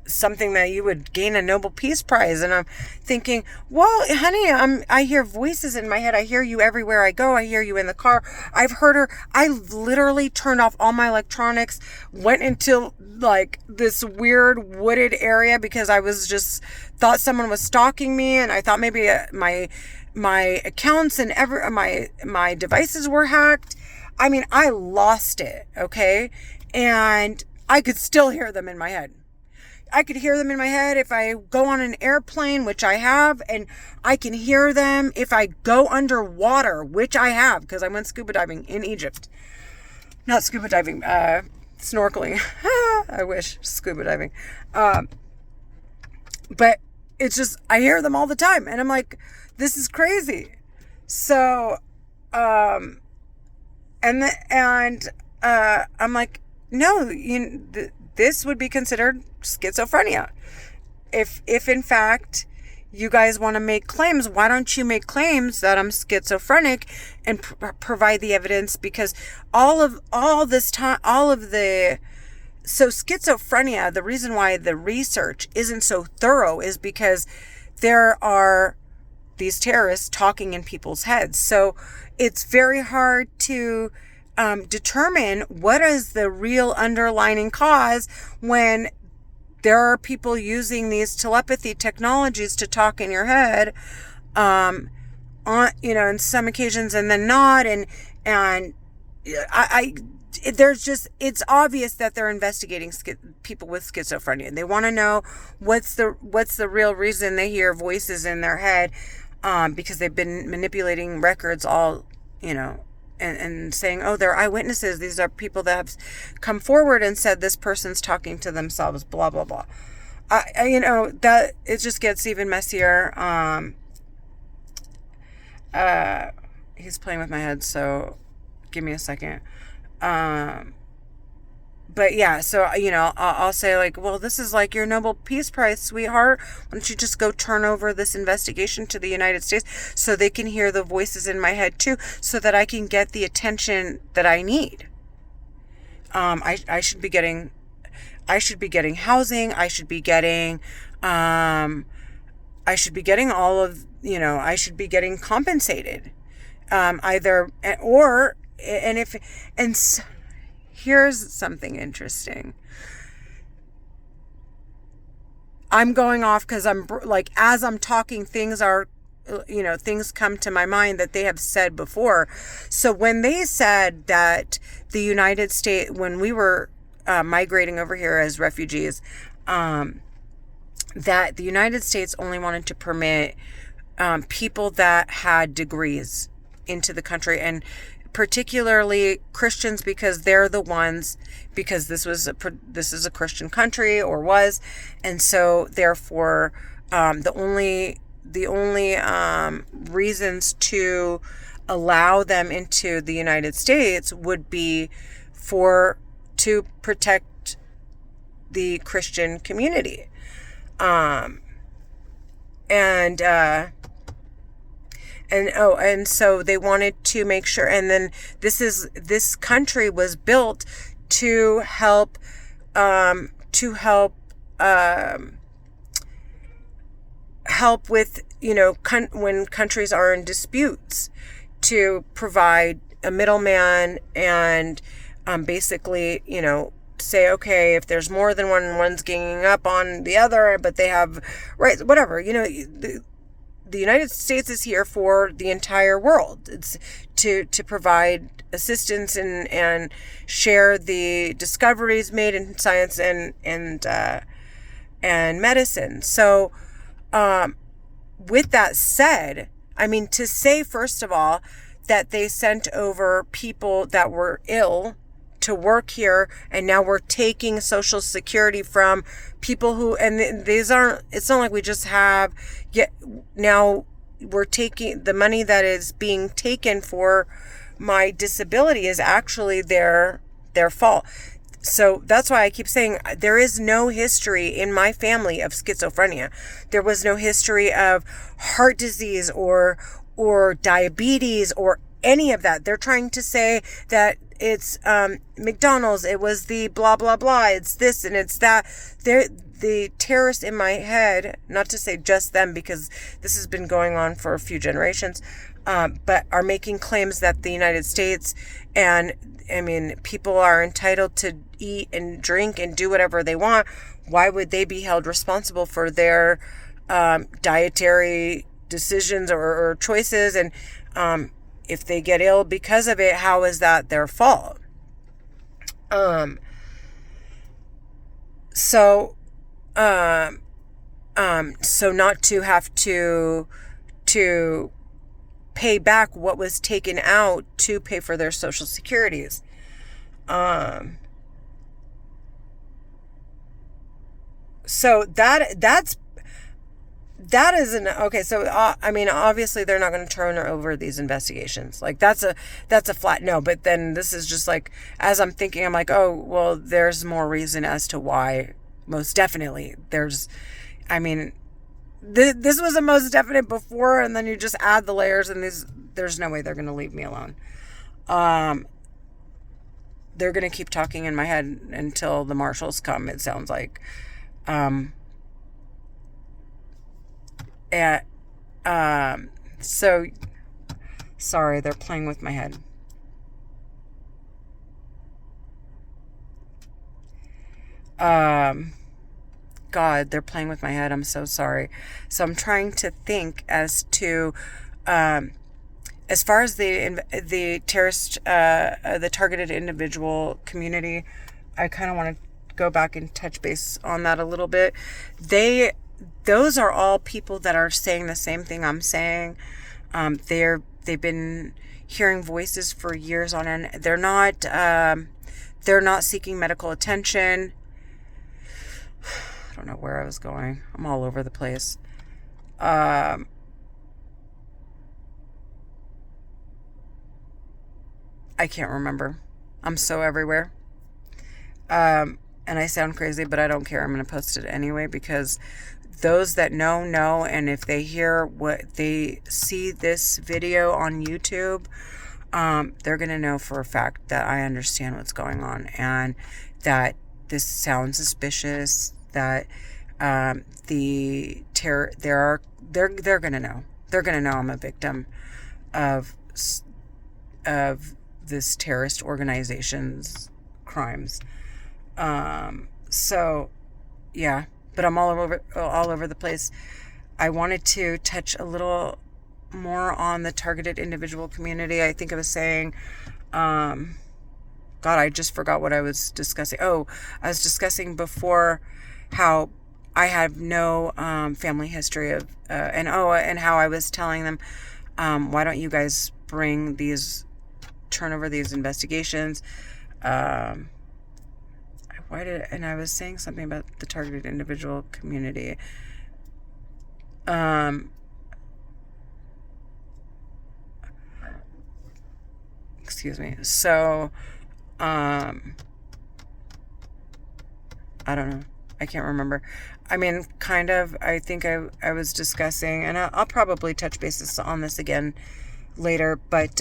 something that you would gain a Nobel Peace Prize. And I'm thinking, well, honey, I hear voices in my head. I hear you everywhere I go. I hear you in the car. I've heard her. I literally turned off all my electronics, went into like this weird wooded area because I was just thought someone was stalking me. And I thought maybe my accounts and my devices were hacked. I mean, I lost it. Okay. And I could still hear them in my head. I could hear them in my head if I go on an airplane, which I have, and I can hear them if I go underwater, which I have, because I went scuba diving in Egypt. Not scuba diving, snorkeling. I wish, scuba diving. But it's just, I hear them all the time, and I'm like, this is crazy. So, I'm like, no, this would be considered schizophrenia. If in fact you guys want to make claims, why don't you make claims that I'm schizophrenic and provide the evidence? Because schizophrenia, the reason why the research isn't so thorough is because there are these terrorists talking in people's heads. So it's very hard to determine what is the real underlying cause when there are people using these telepathy technologies to talk in your head, on, in some occasions, and then not. And it's obvious that they're investigating people with schizophrenia. They want to know what's the real reason they hear voices in their head, because they've been manipulating records all, and saying, oh, they're eyewitnesses. These are people that have come forward and said this person's talking to themselves, blah, blah, blah. That it just gets even messier. He's playing with my head, so give me a second. but yeah, so, I'll say like, well, this is like your Nobel Peace Prize, sweetheart. Why don't you just go turn over this investigation to the United States so they can hear the voices in my head too, so that I can get the attention that I need. I should be getting housing. I should be getting all of, I should be getting compensated. Either, or, and if, and here's something interesting. I'm going off because I'm like, as I'm talking, things come to my mind that they have said before. So when they said that the United States, when we were migrating over here as refugees, that the United States only wanted to permit people that had degrees into the country, and particularly Christians, because they're the ones, because this is a Christian country, or was, and so therefore the only reasons to allow them into the United States would be to protect the Christian community. And so they wanted to make sure, and then this country was built to help with, when countries are in disputes, to provide a middleman and basically, say, okay, if there's more than one's ganging up on the other, but they have rights, whatever, the United States is here for the entire world. It's to provide assistance and share the discoveries made in science and medicine. So, with that said, to say, first of all, that they sent over people that were ill to work here, and now we're taking Social Security from people who, and it's not like we just have, yet now we're taking the money that is being taken for my disability is actually their fault. So that's why I keep saying there is no history in my family of schizophrenia. There was no history of heart disease or diabetes or any of that. They're trying to say that it's McDonald's, it was the blah blah blah, it's this and it's that. The terrorists in my head, not to say just them, because this has been going on for a few generations, but are making claims that the United States, and people are entitled to eat and drink and do whatever they want. Why would they be held responsible for their dietary decisions or choices? And if they get ill because of it, how is that their fault? So not to have to pay back what was taken out to pay for their Social Securities. So that isn't okay. So obviously they're not going to turn over these investigations. Like that's a flat no. But then this is just like, as I'm thinking, I'm like, oh well, there's more reason as to why. Most definitely, this was a most definite before, and then you just add the layers, and there's no way they're going to leave me alone. They're going to keep talking in my head until the marshals come, it sounds like. So sorry, they're playing with my head. God, they're playing with my head. I'm so sorry. So I'm trying to think as to, as far as the terrorist, the targeted individual community, I kind of want to go back and touch base on that a little bit. Those are all people that are saying the same thing I'm saying. They've been hearing voices for years on end. They're not seeking medical attention. I don't know where I was going. I'm all over the place. I can't remember. I'm so everywhere. And I sound crazy, but I don't care. I'm going to post it anyway, because those that know, and if they hear what they see this video on YouTube, they're going to know for a fact that I understand what's going on, and that this sounds suspicious, that the terror, they're going to know. They're going to know I'm a victim of this terrorist organization's crimes. So yeah, but I'm all over the place. I wanted to touch a little more on the targeted individual community. I think I was saying, God, I just forgot what I was discussing. Oh, I was discussing before how I have no family history of, and how I was telling them, why don't you guys turn over these investigations? And I was saying something about the targeted individual community. Excuse me. So, I don't know. I can't remember. I mean, kind of, I think I was discussing, and I'll probably touch bases on this again later, but,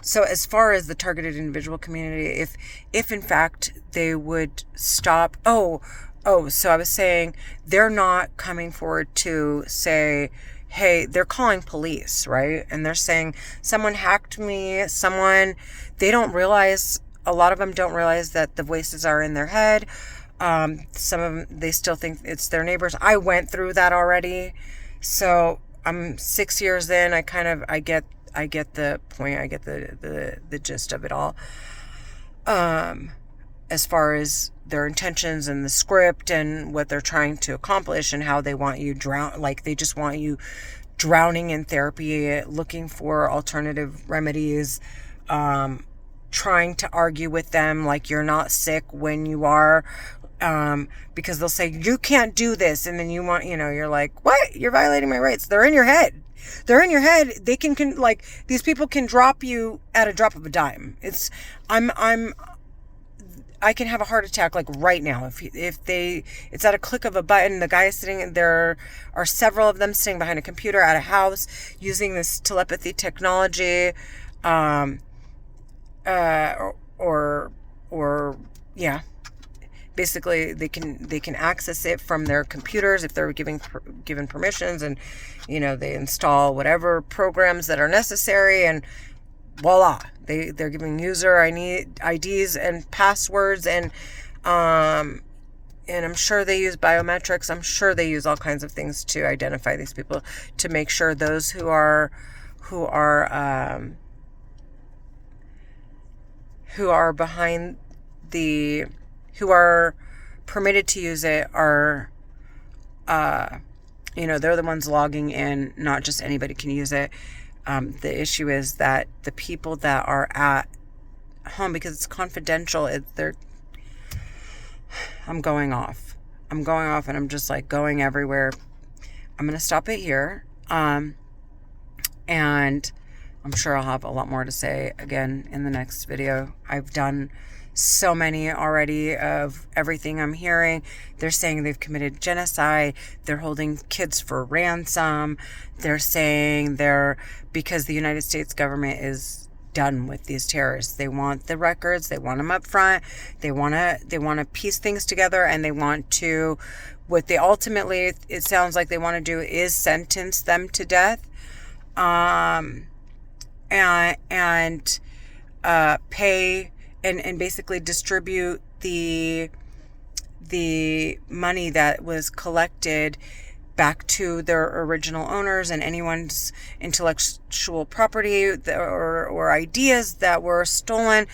so as far as the targeted individual community, if in fact they would stop, so I was saying they're not coming forward to say, hey, they're calling police, right? And they're saying someone hacked me, they don't realize, a lot of them don't realize that the voices are in their head. Some of them, they still think it's their neighbors. I went through that already. So I'm 6 years in. I get the point. I get the gist of it all. As far as their intentions and the script and what they're trying to accomplish and how they want you they just want you drowning in therapy, looking for alternative remedies, trying to argue with them like you're not sick when you are, because they'll say, you can't do this. And then you're like, what? You're violating my rights. They're in your head. They can these people can drop you at a drop of a dime. I can have a heart attack like right now. It's at a click of a button. The guy is sitting, there are several of them sitting behind a computer at a house using this telepathy technology, basically they can access it from their computers if they're given permissions, and they install whatever programs that are necessary, and voila, they're giving user IDs and passwords, and I'm sure they use biometrics. I'm sure they use all kinds of things to identify these people, to make sure those who are behind who are permitted to use it are, they're the ones logging in. Not just anybody can use it. The issue is that the people that are at home, because it's confidential, I'm going off, and I'm just like going everywhere. I'm going to stop it here. And I'm sure I'll have a lot more to say again in the next video. I've done so many already of everything I'm hearing. They're saying they've committed genocide. They're holding kids for ransom. They're saying because the United States government is done with these terrorists. They want the records. They want them up front. They want to piece things together, and they want to, what they ultimately, it sounds like they want to do is sentence them to death. And pay and basically distribute the money that was collected back to their original owners, and anyone's intellectual property or ideas that were stolen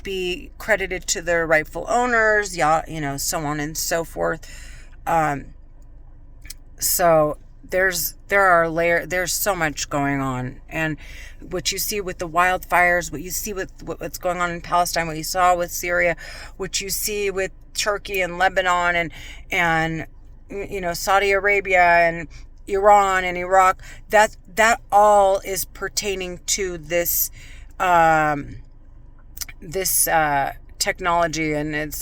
be credited to their rightful owners, so on and so forth. So there's so much going on, and what you see with the wildfires, what you see with what's going on in Palestine, what you saw with Syria, what you see with Turkey and Lebanon and Saudi Arabia and Iran and Iraq, that all is pertaining to this this technology, and it's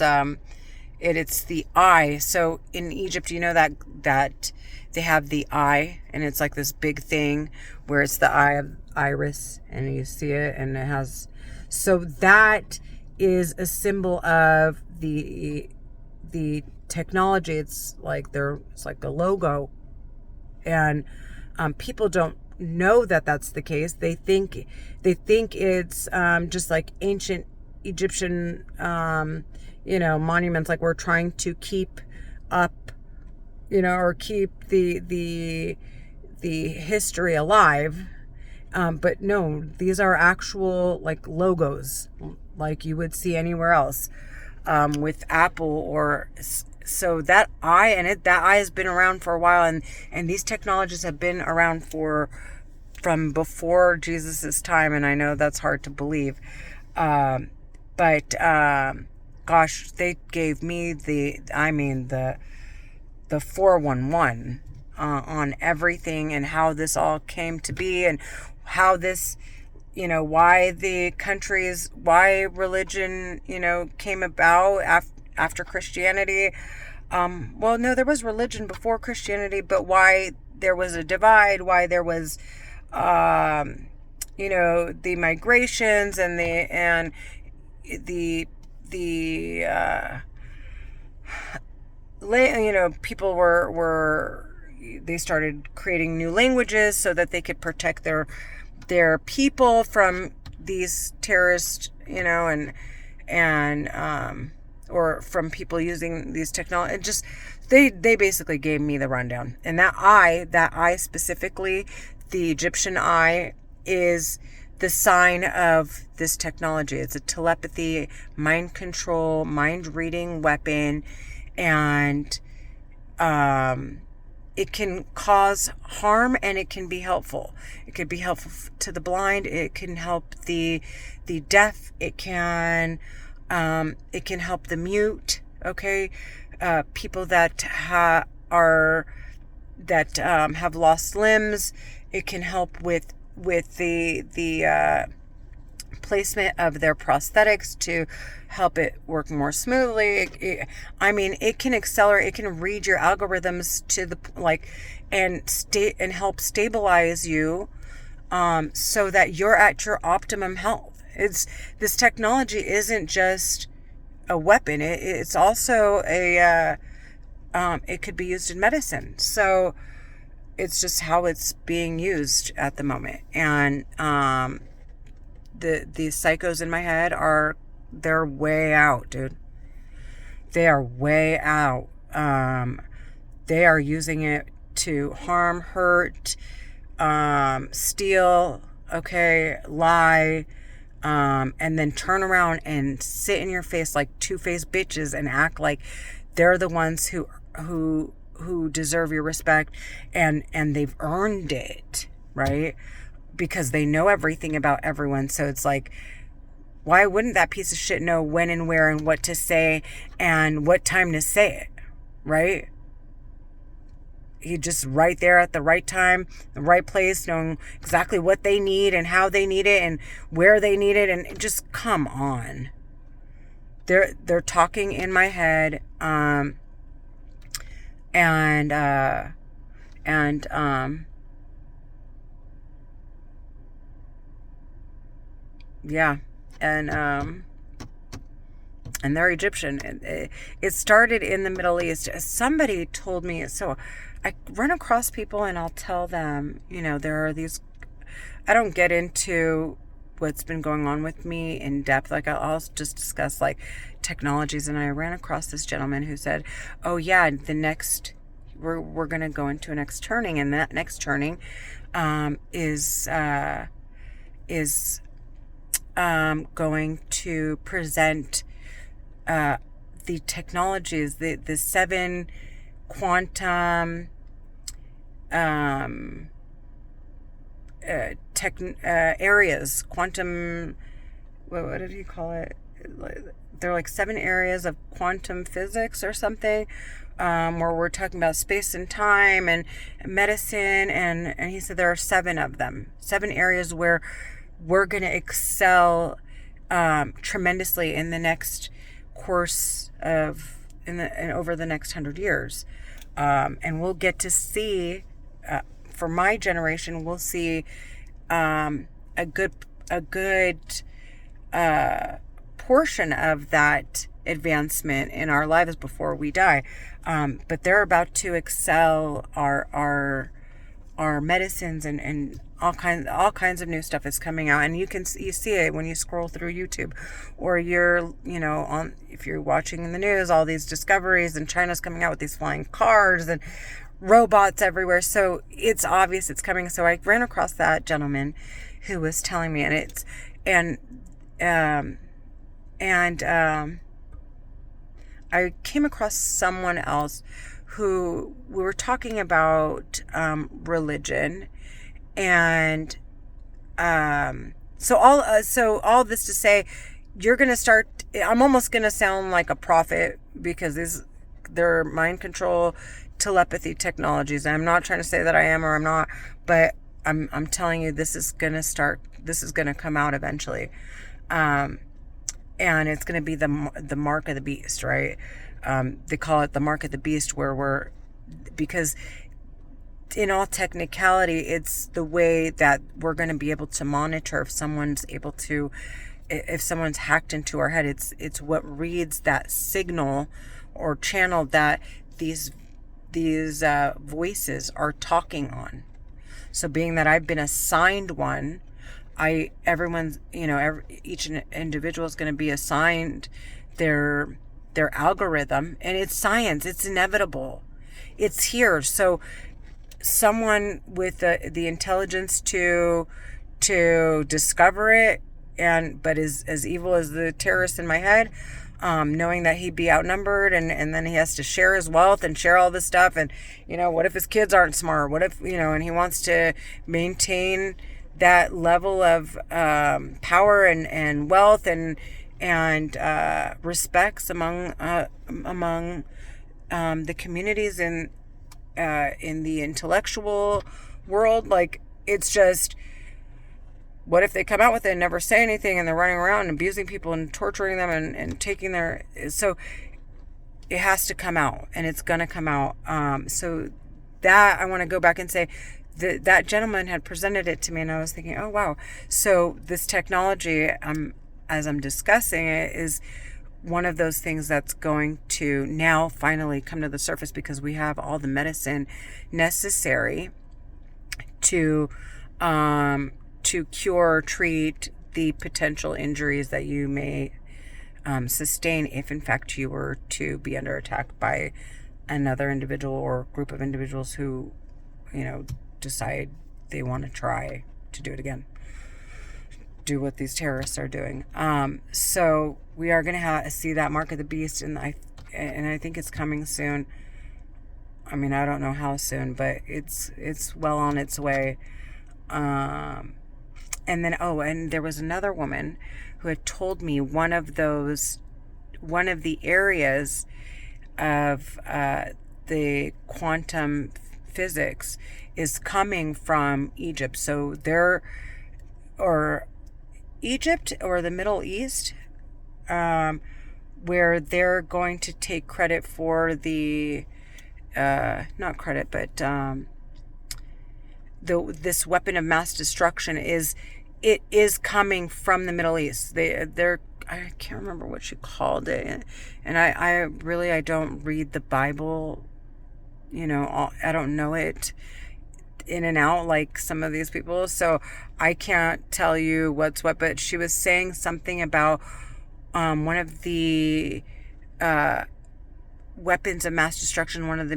the eye. So in Egypt, you know that they have the eye, and it's like this big thing where it's the eye of Iris, and you see it, and it has. So that is a symbol of the technology. It's like a logo, and people don't know that that's the case. They think it's just like ancient Egyptian monuments, like we're trying to keep up, or keep the history alive. But no, these are actual like logos, like you would see anywhere else, with Apple or. So that eye has been around for a while, and these technologies have been around from before Jesus's time, and I know that's hard to believe, but gosh, they gave me the 411 on everything, and how this all came to be, and how this, why religion, came about after Christianity. Well, no, there was religion before Christianity, but why there was a divide, why there was, the migrations and people they started creating new languages so that they could protect their people from these terrorists, or from people using these technology. Just they basically gave me the rundown. And that eye specifically, the Egyptian eye, is the sign of this technology. It's a telepathy, mind control, mind reading weapon, and it can cause harm, and it can be helpful. It could be helpful to the blind. It can help the deaf. It can help the mute. Okay, people that have lost limbs. It can help with the placement of their prosthetics to help it work more smoothly. It can accelerate. It can read your algorithms to the and help stabilize you, so that you're at your optimum health. This technology isn't just a weapon. It's also it could be used in medicine. So it's just how it's being used at the moment. And the psychos in my head they're way out, dude. They are way out. They are using it to harm, hurt, steal, lie, and then turn around and sit in your face like two-faced bitches and act like they're the ones who deserve your respect, and they've earned it, right? Because they know everything about everyone. So it's like, why wouldn't that piece of shit know when and where and what to say and what time to say it, right? He just right there at the right time, the right place, knowing exactly what they need and how they need it and where they need it. And just come on. They're talking in my head. Yeah. And they're Egyptian. It started in the Middle East. Somebody told me, so I run across people and I'll tell them, there are these, I don't get into what's been going on with me in depth. Like I'll just discuss like technologies. And I ran across this gentleman who said, oh yeah, we're going to go into a next turning. And that next turning, is going to present the technologies, the 7 quantum areas, quantum, what did he call it? They're like 7 areas of quantum physics or something, where we're talking about space and time and medicine, and he said there are 7 of them, 7 areas where we're going to excel tremendously in the next course of and over the next 100 years, and we'll get to see, for my generation, we'll see a good portion of that advancement in our lives before we die. But they're about to excel our medicines, and all kinds of new stuff is coming out, and you see it when you scroll through YouTube, or you're on, if you're watching the news, all these discoveries, and China's coming out with these flying cars and robots everywhere. So it's obvious it's coming. So I ran across that gentleman who was telling me, I came across someone else who we were talking about religion, and so all this to say, you're gonna start. I'm almost gonna sound like a prophet, because they're mind control, telepathy technologies. I'm not trying to say that I am or I'm not, but I'm telling you, this is gonna start. This is gonna come out eventually, and it's gonna be the mark of the beast, right? They call it the mark of the beast, because in all technicality, it's the way that we're going to be able to monitor if someone's hacked into our head. It's what reads that signal or channel that these voices are talking on. So being that I've been assigned one, each individual is going to be assigned their algorithm, and it's science. It's inevitable. It's here. So someone with the intelligence to discover it, but is as evil as the terrorist in my head, knowing that he'd be outnumbered, and then he has to share his wealth and share all this stuff, and what if his kids aren't smart? What if and he wants to maintain that level of power and wealth and respects among the communities in the intellectual world. Like, it's just, what if they come out with it and never say anything, and they're running around and abusing people and torturing them and taking their... So it has to come out, and it's going to come out. So that, I want to go back and say, that gentleman had presented it to me, and I was thinking, oh, wow. So this technology, as I'm discussing it, is one of those things that's going to now finally come to the surface, because we have all the medicine necessary to cure or treat the potential injuries that you may sustain if in fact you were to be under attack by another individual or group of individuals who decide they want to try to do it again, do what these terrorists are doing. So we are going to see that mark of the beast, and I think it's coming soon. I mean, I don't know how soon, but it's well on its way. And then, and there was another woman who had told me one of the areas of the quantum physics is coming from Egypt. So Egypt or the Middle East, where they're going to take credit for the not credit, but this weapon of mass destruction is coming from the Middle East. I can't remember what she called it, and I don't read the Bible. I don't know it in and out like some of these people, so I can't tell you what's what. But she was saying something about one of the weapons of mass destruction. One of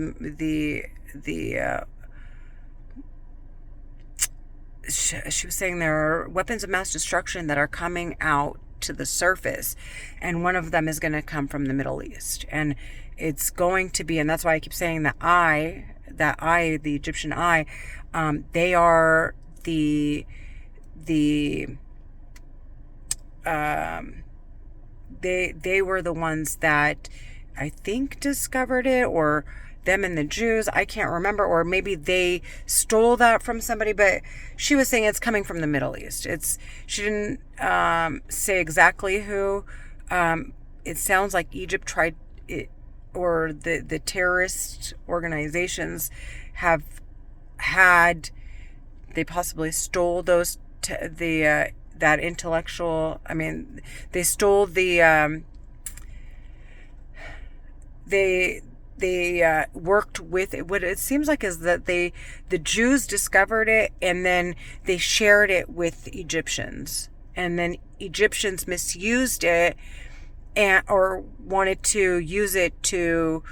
she was saying there are weapons of mass destruction that are coming out to the surface, and one of them is going to come from the Middle East, and it's going to be, and that's why I keep saying the Egyptian eye, they are they were the ones that I think discovered it, or them and the Jews. I can't remember, or maybe they stole that from somebody, but she was saying it's coming from the Middle East. She didn't say exactly who. It sounds like Egypt tried it, or the terrorist organizations have had, they possibly stole those that intellectual. I mean, they stole the they worked with it. What it seems like is that the Jews discovered it, and then they shared it with Egyptians, and then Egyptians misused it or wanted to use it to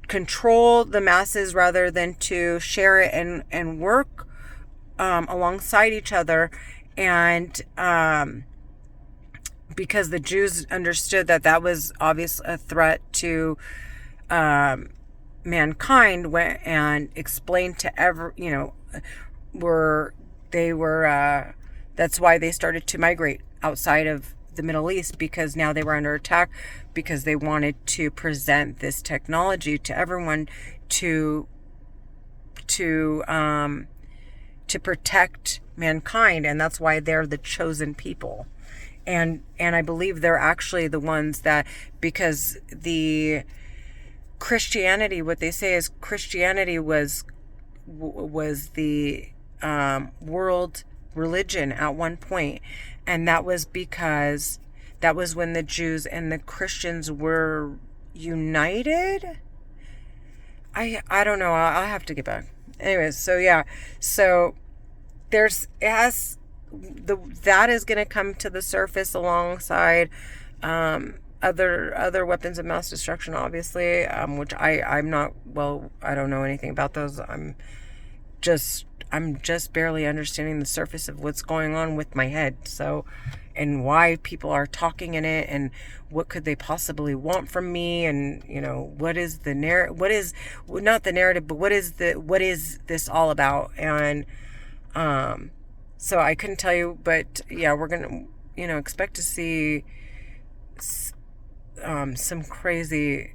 control the masses rather than to share it and work alongside each other. And because the Jews understood that was obviously a threat to mankind, went and explained to that's why they started to migrate outside of the Middle East, because now they were under attack, because they wanted to present this technology to everyone to protect mankind. And that's why they're the chosen people. And I believe they're actually the ones that, because the Christianity, what they say is Christianity was the world religion at one point, and that was because that was when the Jews and the Christians were united. I don't know. I'll have to get back. Anyways, so yeah, so that is going to come to the surface alongside other weapons of mass destruction, obviously, which I'm not, well, I don't know anything about those. I'm just barely understanding the surface of what's going on with my head. So, and why people are talking in it, and what could they possibly want from me, and what is the not the narrative, but what is this all about? And so I couldn't tell you, but yeah, we're gonna expect to see some crazy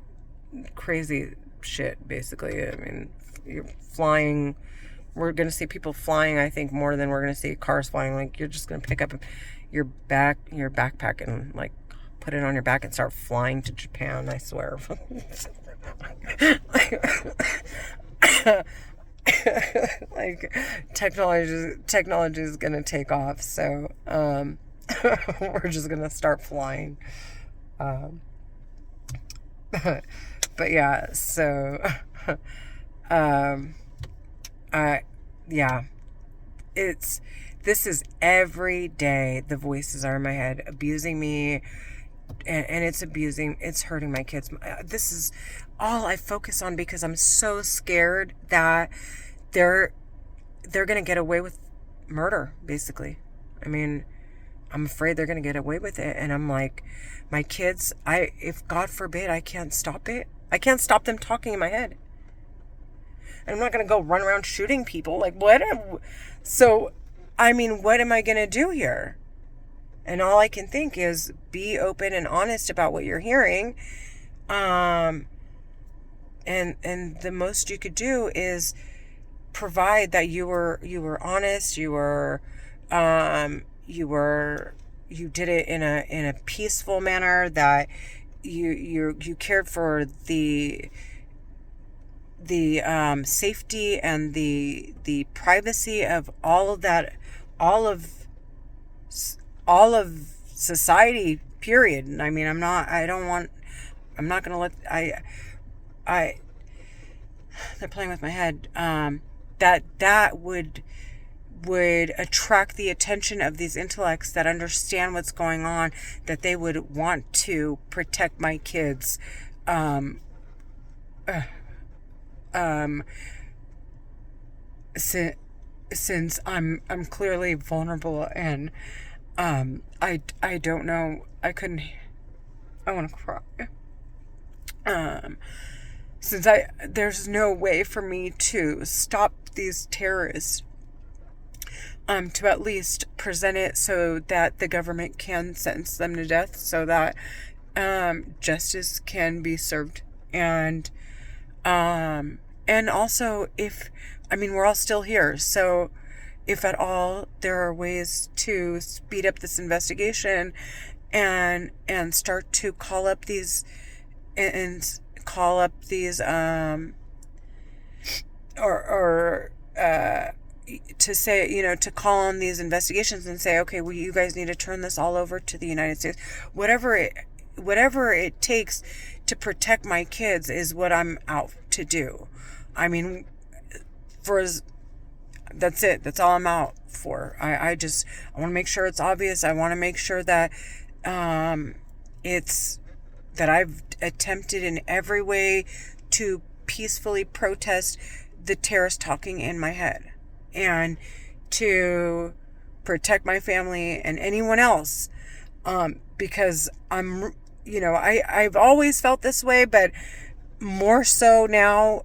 shit, basically. I mean, you're flying. We're going to see people flying, I think, more than we're going to see cars flying. Like, you're just going to pick up your backpack and, like, put it on your back and start flying to Japan, I swear. Like, technology is going to take off. So, we're just going to start flying. But yeah, so, yeah, this is every day. The voices are in my head abusing me, and it's hurting my kids. This is all I focus on, because I'm so scared that they're going to get away with murder, basically. I mean, I'm afraid they're going to get away with it. And I'm like, my kids, if God forbid, I can't stop it. I can't stop them talking in my head. And I'm not going to go run around shooting people. Like, what? So, I mean, what am I going to do here? And all I can think is be open and honest about what you're hearing. And the most you could do is provide that you were honest, you did it in a peaceful manner, that you cared for the safety and the privacy of all of society, period. I mean, I'm not going to let, they're playing with my head, that would attract the attention of these intellects that understand what's going on, that they would want to protect my kids. Since I'm clearly vulnerable, and I don't know, I want to cry. Since there's no way for me to stop these terrorists, to at least present it so that the government can sentence them to death, so that justice can be served. And And also, we're all still here, so if at all there are ways to speed up this investigation and start to call up these or to say, to call on these investigations and say, okay, well, you guys need to turn this all over to the United States. Whatever it takes to protect my kids is what I'm out to do. I mean, that's it. That's all I'm out for. I want to make sure it's obvious. I want to make sure that it's that I've attempted in every way to peacefully protest the terrorist talking in my head and to protect my family and anyone else, because I've always felt this way, but more so now,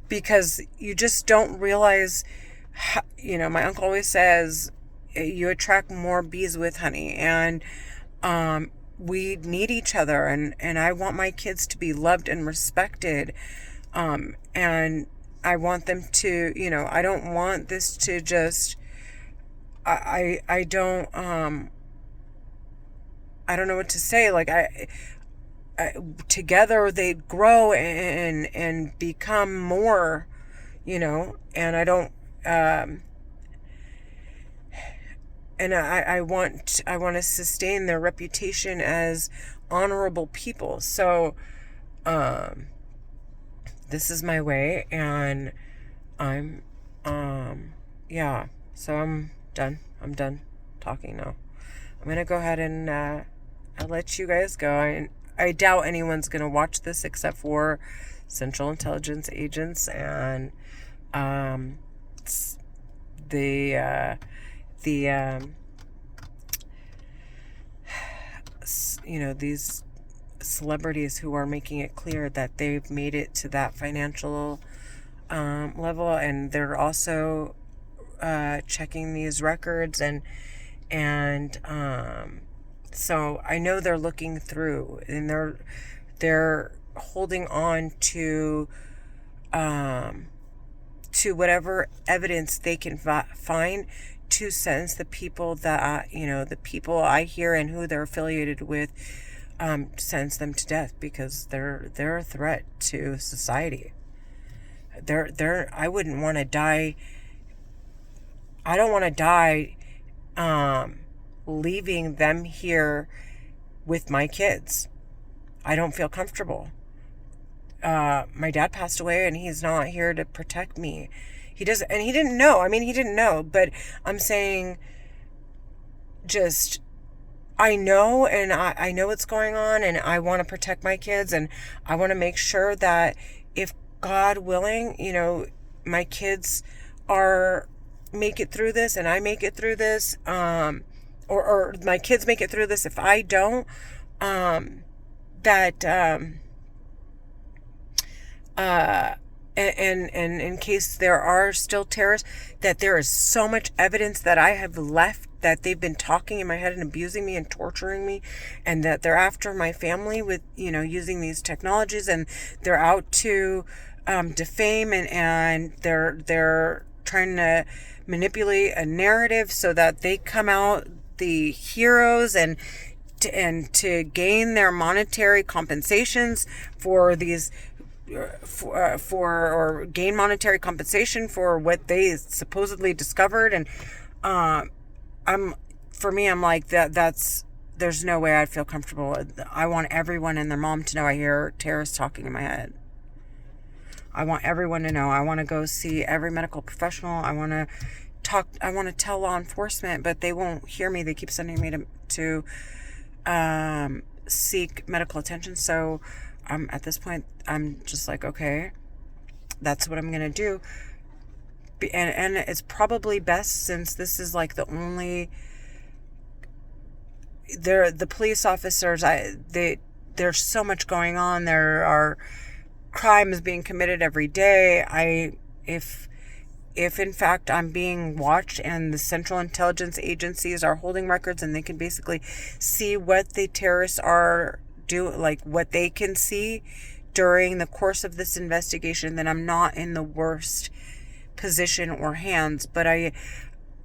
because you just don't realize how, my uncle always says you attract more bees with honey, and we need each other, and I want my kids to be loved and respected, and I want them to, I don't want this to just, I don't know what to say. Like together they grow and become more, and I don't, and I want to sustain their reputation as honorable people. So, this is my way, and I'm, yeah, so I'm done talking now. I'm going to go ahead and, I'll let you guys go. I doubt anyone's going to watch this except for Central Intelligence agents and, these celebrities who are making it clear that they've made it to that financial level, and they're also checking these records, and so I know they're looking through, and they're holding on to whatever evidence they can find to sentence the people that the people I hear and who they're affiliated with, sentence them to death, because they're a threat to society. I wouldn't want to die. I don't want to die leaving them here with my kids. I don't feel comfortable. My dad passed away, and he's not here to protect me. He doesn't, and he didn't know. I mean, he didn't know, but I'm saying, just, I know, and I know what's going on, and I want to protect my kids, and I want to make sure that if God willing, my kids make it through this, and I make it through this, or my kids make it through this. If I don't, and in case there are still terrorists, that there is so much evidence that I have left, that they've been talking in my head and abusing me and torturing me, and that they're after my family with, using these technologies, and they're out to defame, and they're trying to manipulate a narrative so that they come out the heroes, and to gain their monetary compensations for these, or gain monetary compensation for what they supposedly discovered. And I'm like, there's no way I'd feel comfortable. I want everyone and their mom to know I hear terrorists talking in my head. I want everyone to know. I want to go see every medical professional. I want to tell law enforcement, but they won't hear me. They keep sending me to seek medical attention. So at this point, I'm just like, okay, that's what I'm going to do. And it's probably best, since this is like the only, the police officers, there's so much going on. There are crimes being committed every day. If in fact I'm being watched, and the Central Intelligence agencies are holding records, and they can basically see what the terrorists are doing, like what they can see during the course of this investigation, then I'm not in the worst position or hands. But I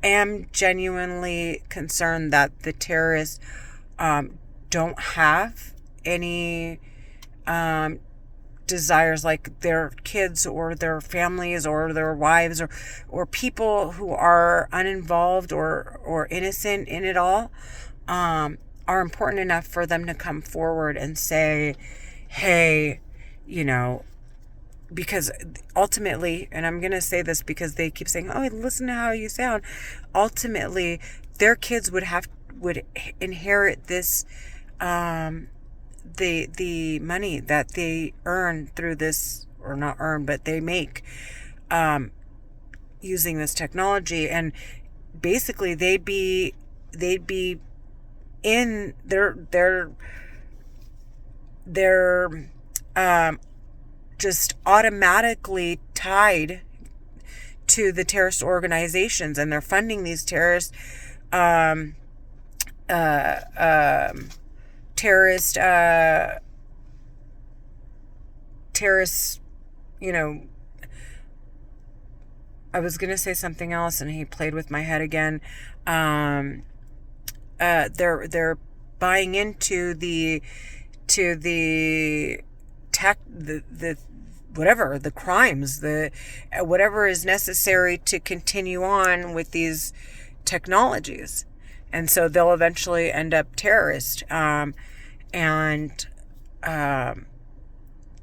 am genuinely concerned that the terrorists don't have any desires, like their kids or their families or their wives or people who are uninvolved or innocent in it all are important enough for them to come forward and say, hey, because ultimately, and I'm going to say this because they keep saying, oh, listen to how you sound. Ultimately, their kids would inherit this, the money that they earn through this, or not earn, but they make, using this technology. And basically they'd be in they're just automatically tied to the terrorist organizations, and they're funding these terrorist terrorist, I was going to say something else and he played with my head again. They're buying into the tech, the whatever, the crimes, the whatever is necessary to continue on with these technologies. And so they'll eventually end up terrorist. And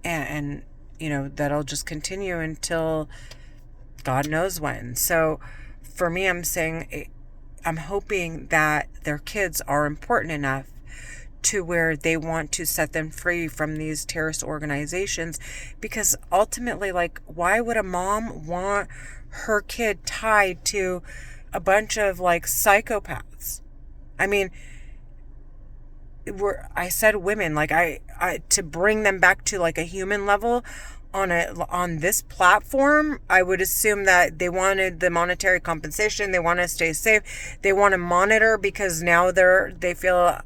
that'll just continue until God knows when. So for me, I'm hoping that their kids are important enough to where they want to set them free from these terrorist organizations, because ultimately, like, why would a mom want her kid tied to a bunch of like psychopaths? I mean, I said women, like I to bring them back to like a human level on this platform. I would assume that they wanted the monetary compensation, they want to stay safe, they want to monitor because now they feel,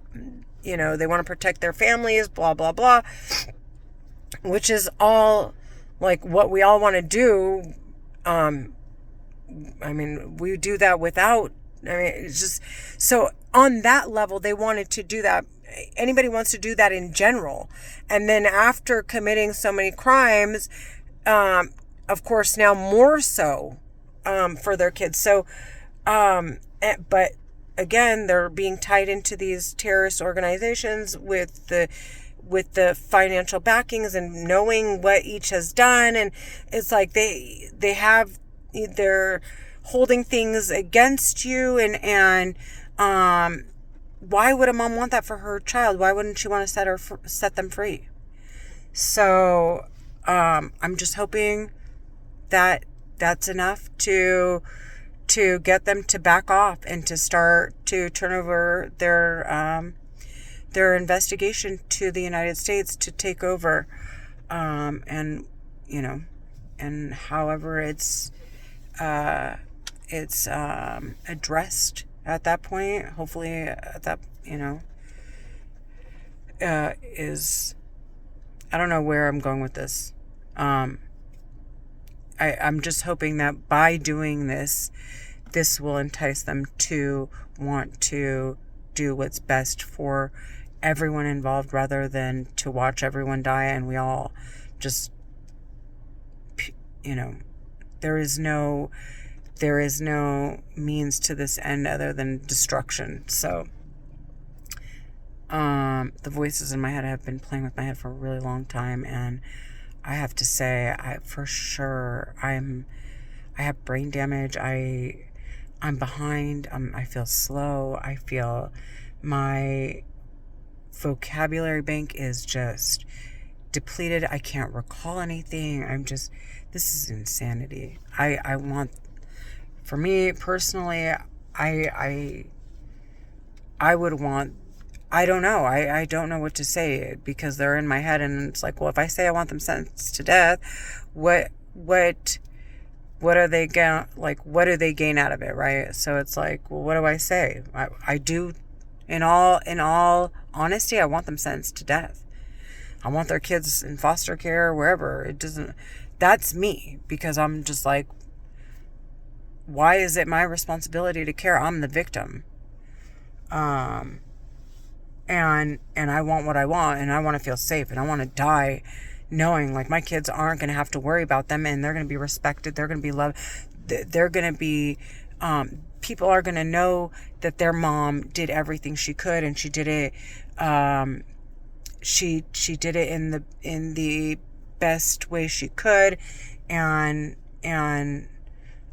they want to protect their families, blah blah blah, which is all like what we all want to do. We do that without, it's just, so on that level, they wanted to do that. Anybody wants to do that in general. And then after committing so many crimes, of course, now more so, for their kids. So, but again, they're being tied into these terrorist organizations with the financial backings and knowing what each has done. And it's like they're holding things against you, and why would a mom want that for her child? Why wouldn't she want to set them free? So I'm just hoping that that's enough to get them to back off and to start to turn over their investigation to the United States to take over, and however it's addressed at that point, hopefully at that, is, I don't know where I'm going with this. I'm just hoping that by doing this will entice them to want to do what's best for everyone involved, rather than to watch everyone die and we all just, there is no means to this end other than destruction. So the voices in my head have been playing with my head for a really long time, and I have to say, I have brain damage. I'm behind. I feel slow. I feel my vocabulary bank is just depleted. I can't recall anything. this is insanity. For me personally, I would want, I don't know. I don't know what to say, because they're in my head, and it's like, well, if I say I want them sentenced to death, what are they what do they gain out of it, right? So it's like, well, what do I say? I do, in all honesty, I want them sentenced to death. I want their kids in foster care, wherever. It doesn't, that's me, because I'm just like, why is it my responsibility to care? I'm the victim. And I want what I want, and I want to feel safe, and I want to die knowing like my kids aren't going to have to worry about them, and they're going to be respected. They're going to be loved. They're going to be, people are going to know that their mom did everything she could, and she did it, she did it in the best way she could, and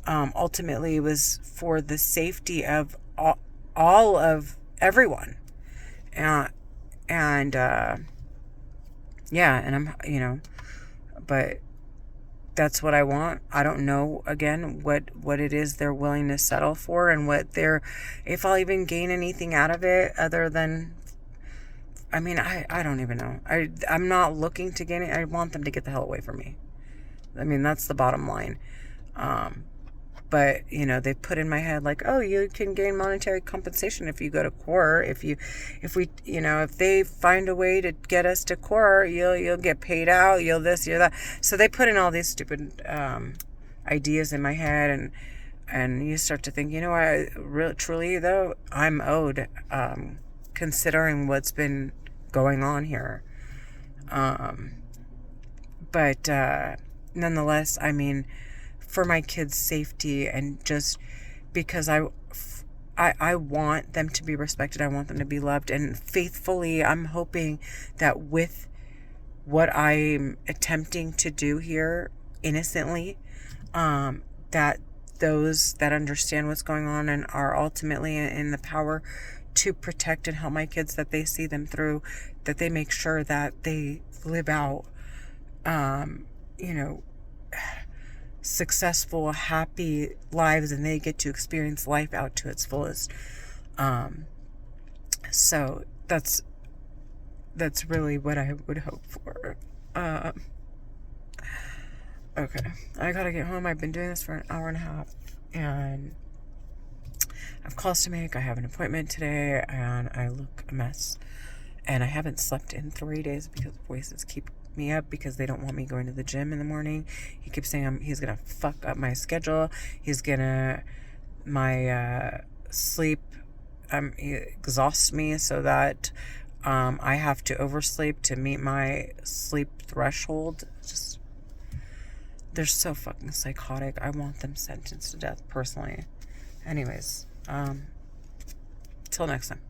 ultimately it was for the safety of all of everyone. Yeah, and I'm, but that's what I want. I don't know, again, what it is they're willing to settle for, and if I'll even gain anything out of it other than, I don't even know. I'm not looking to gain it. I want them to get the hell away from me. That's the bottom line. But, they put in my head like, oh, you can gain monetary compensation if you go to court. If they find a way to get us to court, you'll get paid out, you'll this, you'll that. So they put in all these stupid ideas in my head, and you start to think, truly though, I'm owed, considering what's been going on here. But nonetheless, for my kids' safety, and just because I want them to be respected, I want them to be loved, and faithfully, I'm hoping that with what I'm attempting to do here innocently, that those that understand what's going on and are ultimately in the power to protect and help my kids, that they see them through, that they make sure that they live out, successful, happy lives, and they get to experience life out to its fullest. So that's really what I would hope for. Okay, I gotta get home. I've been doing this for an hour and a half, and I have calls to make. I have an appointment today, and I look a mess, and I haven't slept in 3 days because voices keep me up, because they don't want me going to the gym in the morning. He keeps saying he's gonna fuck up my schedule. He's gonna my sleep exhaust me, so that I have to oversleep to meet my sleep threshold. Just, they're so fucking psychotic. I want them sentenced to death personally. Anyways, till next time.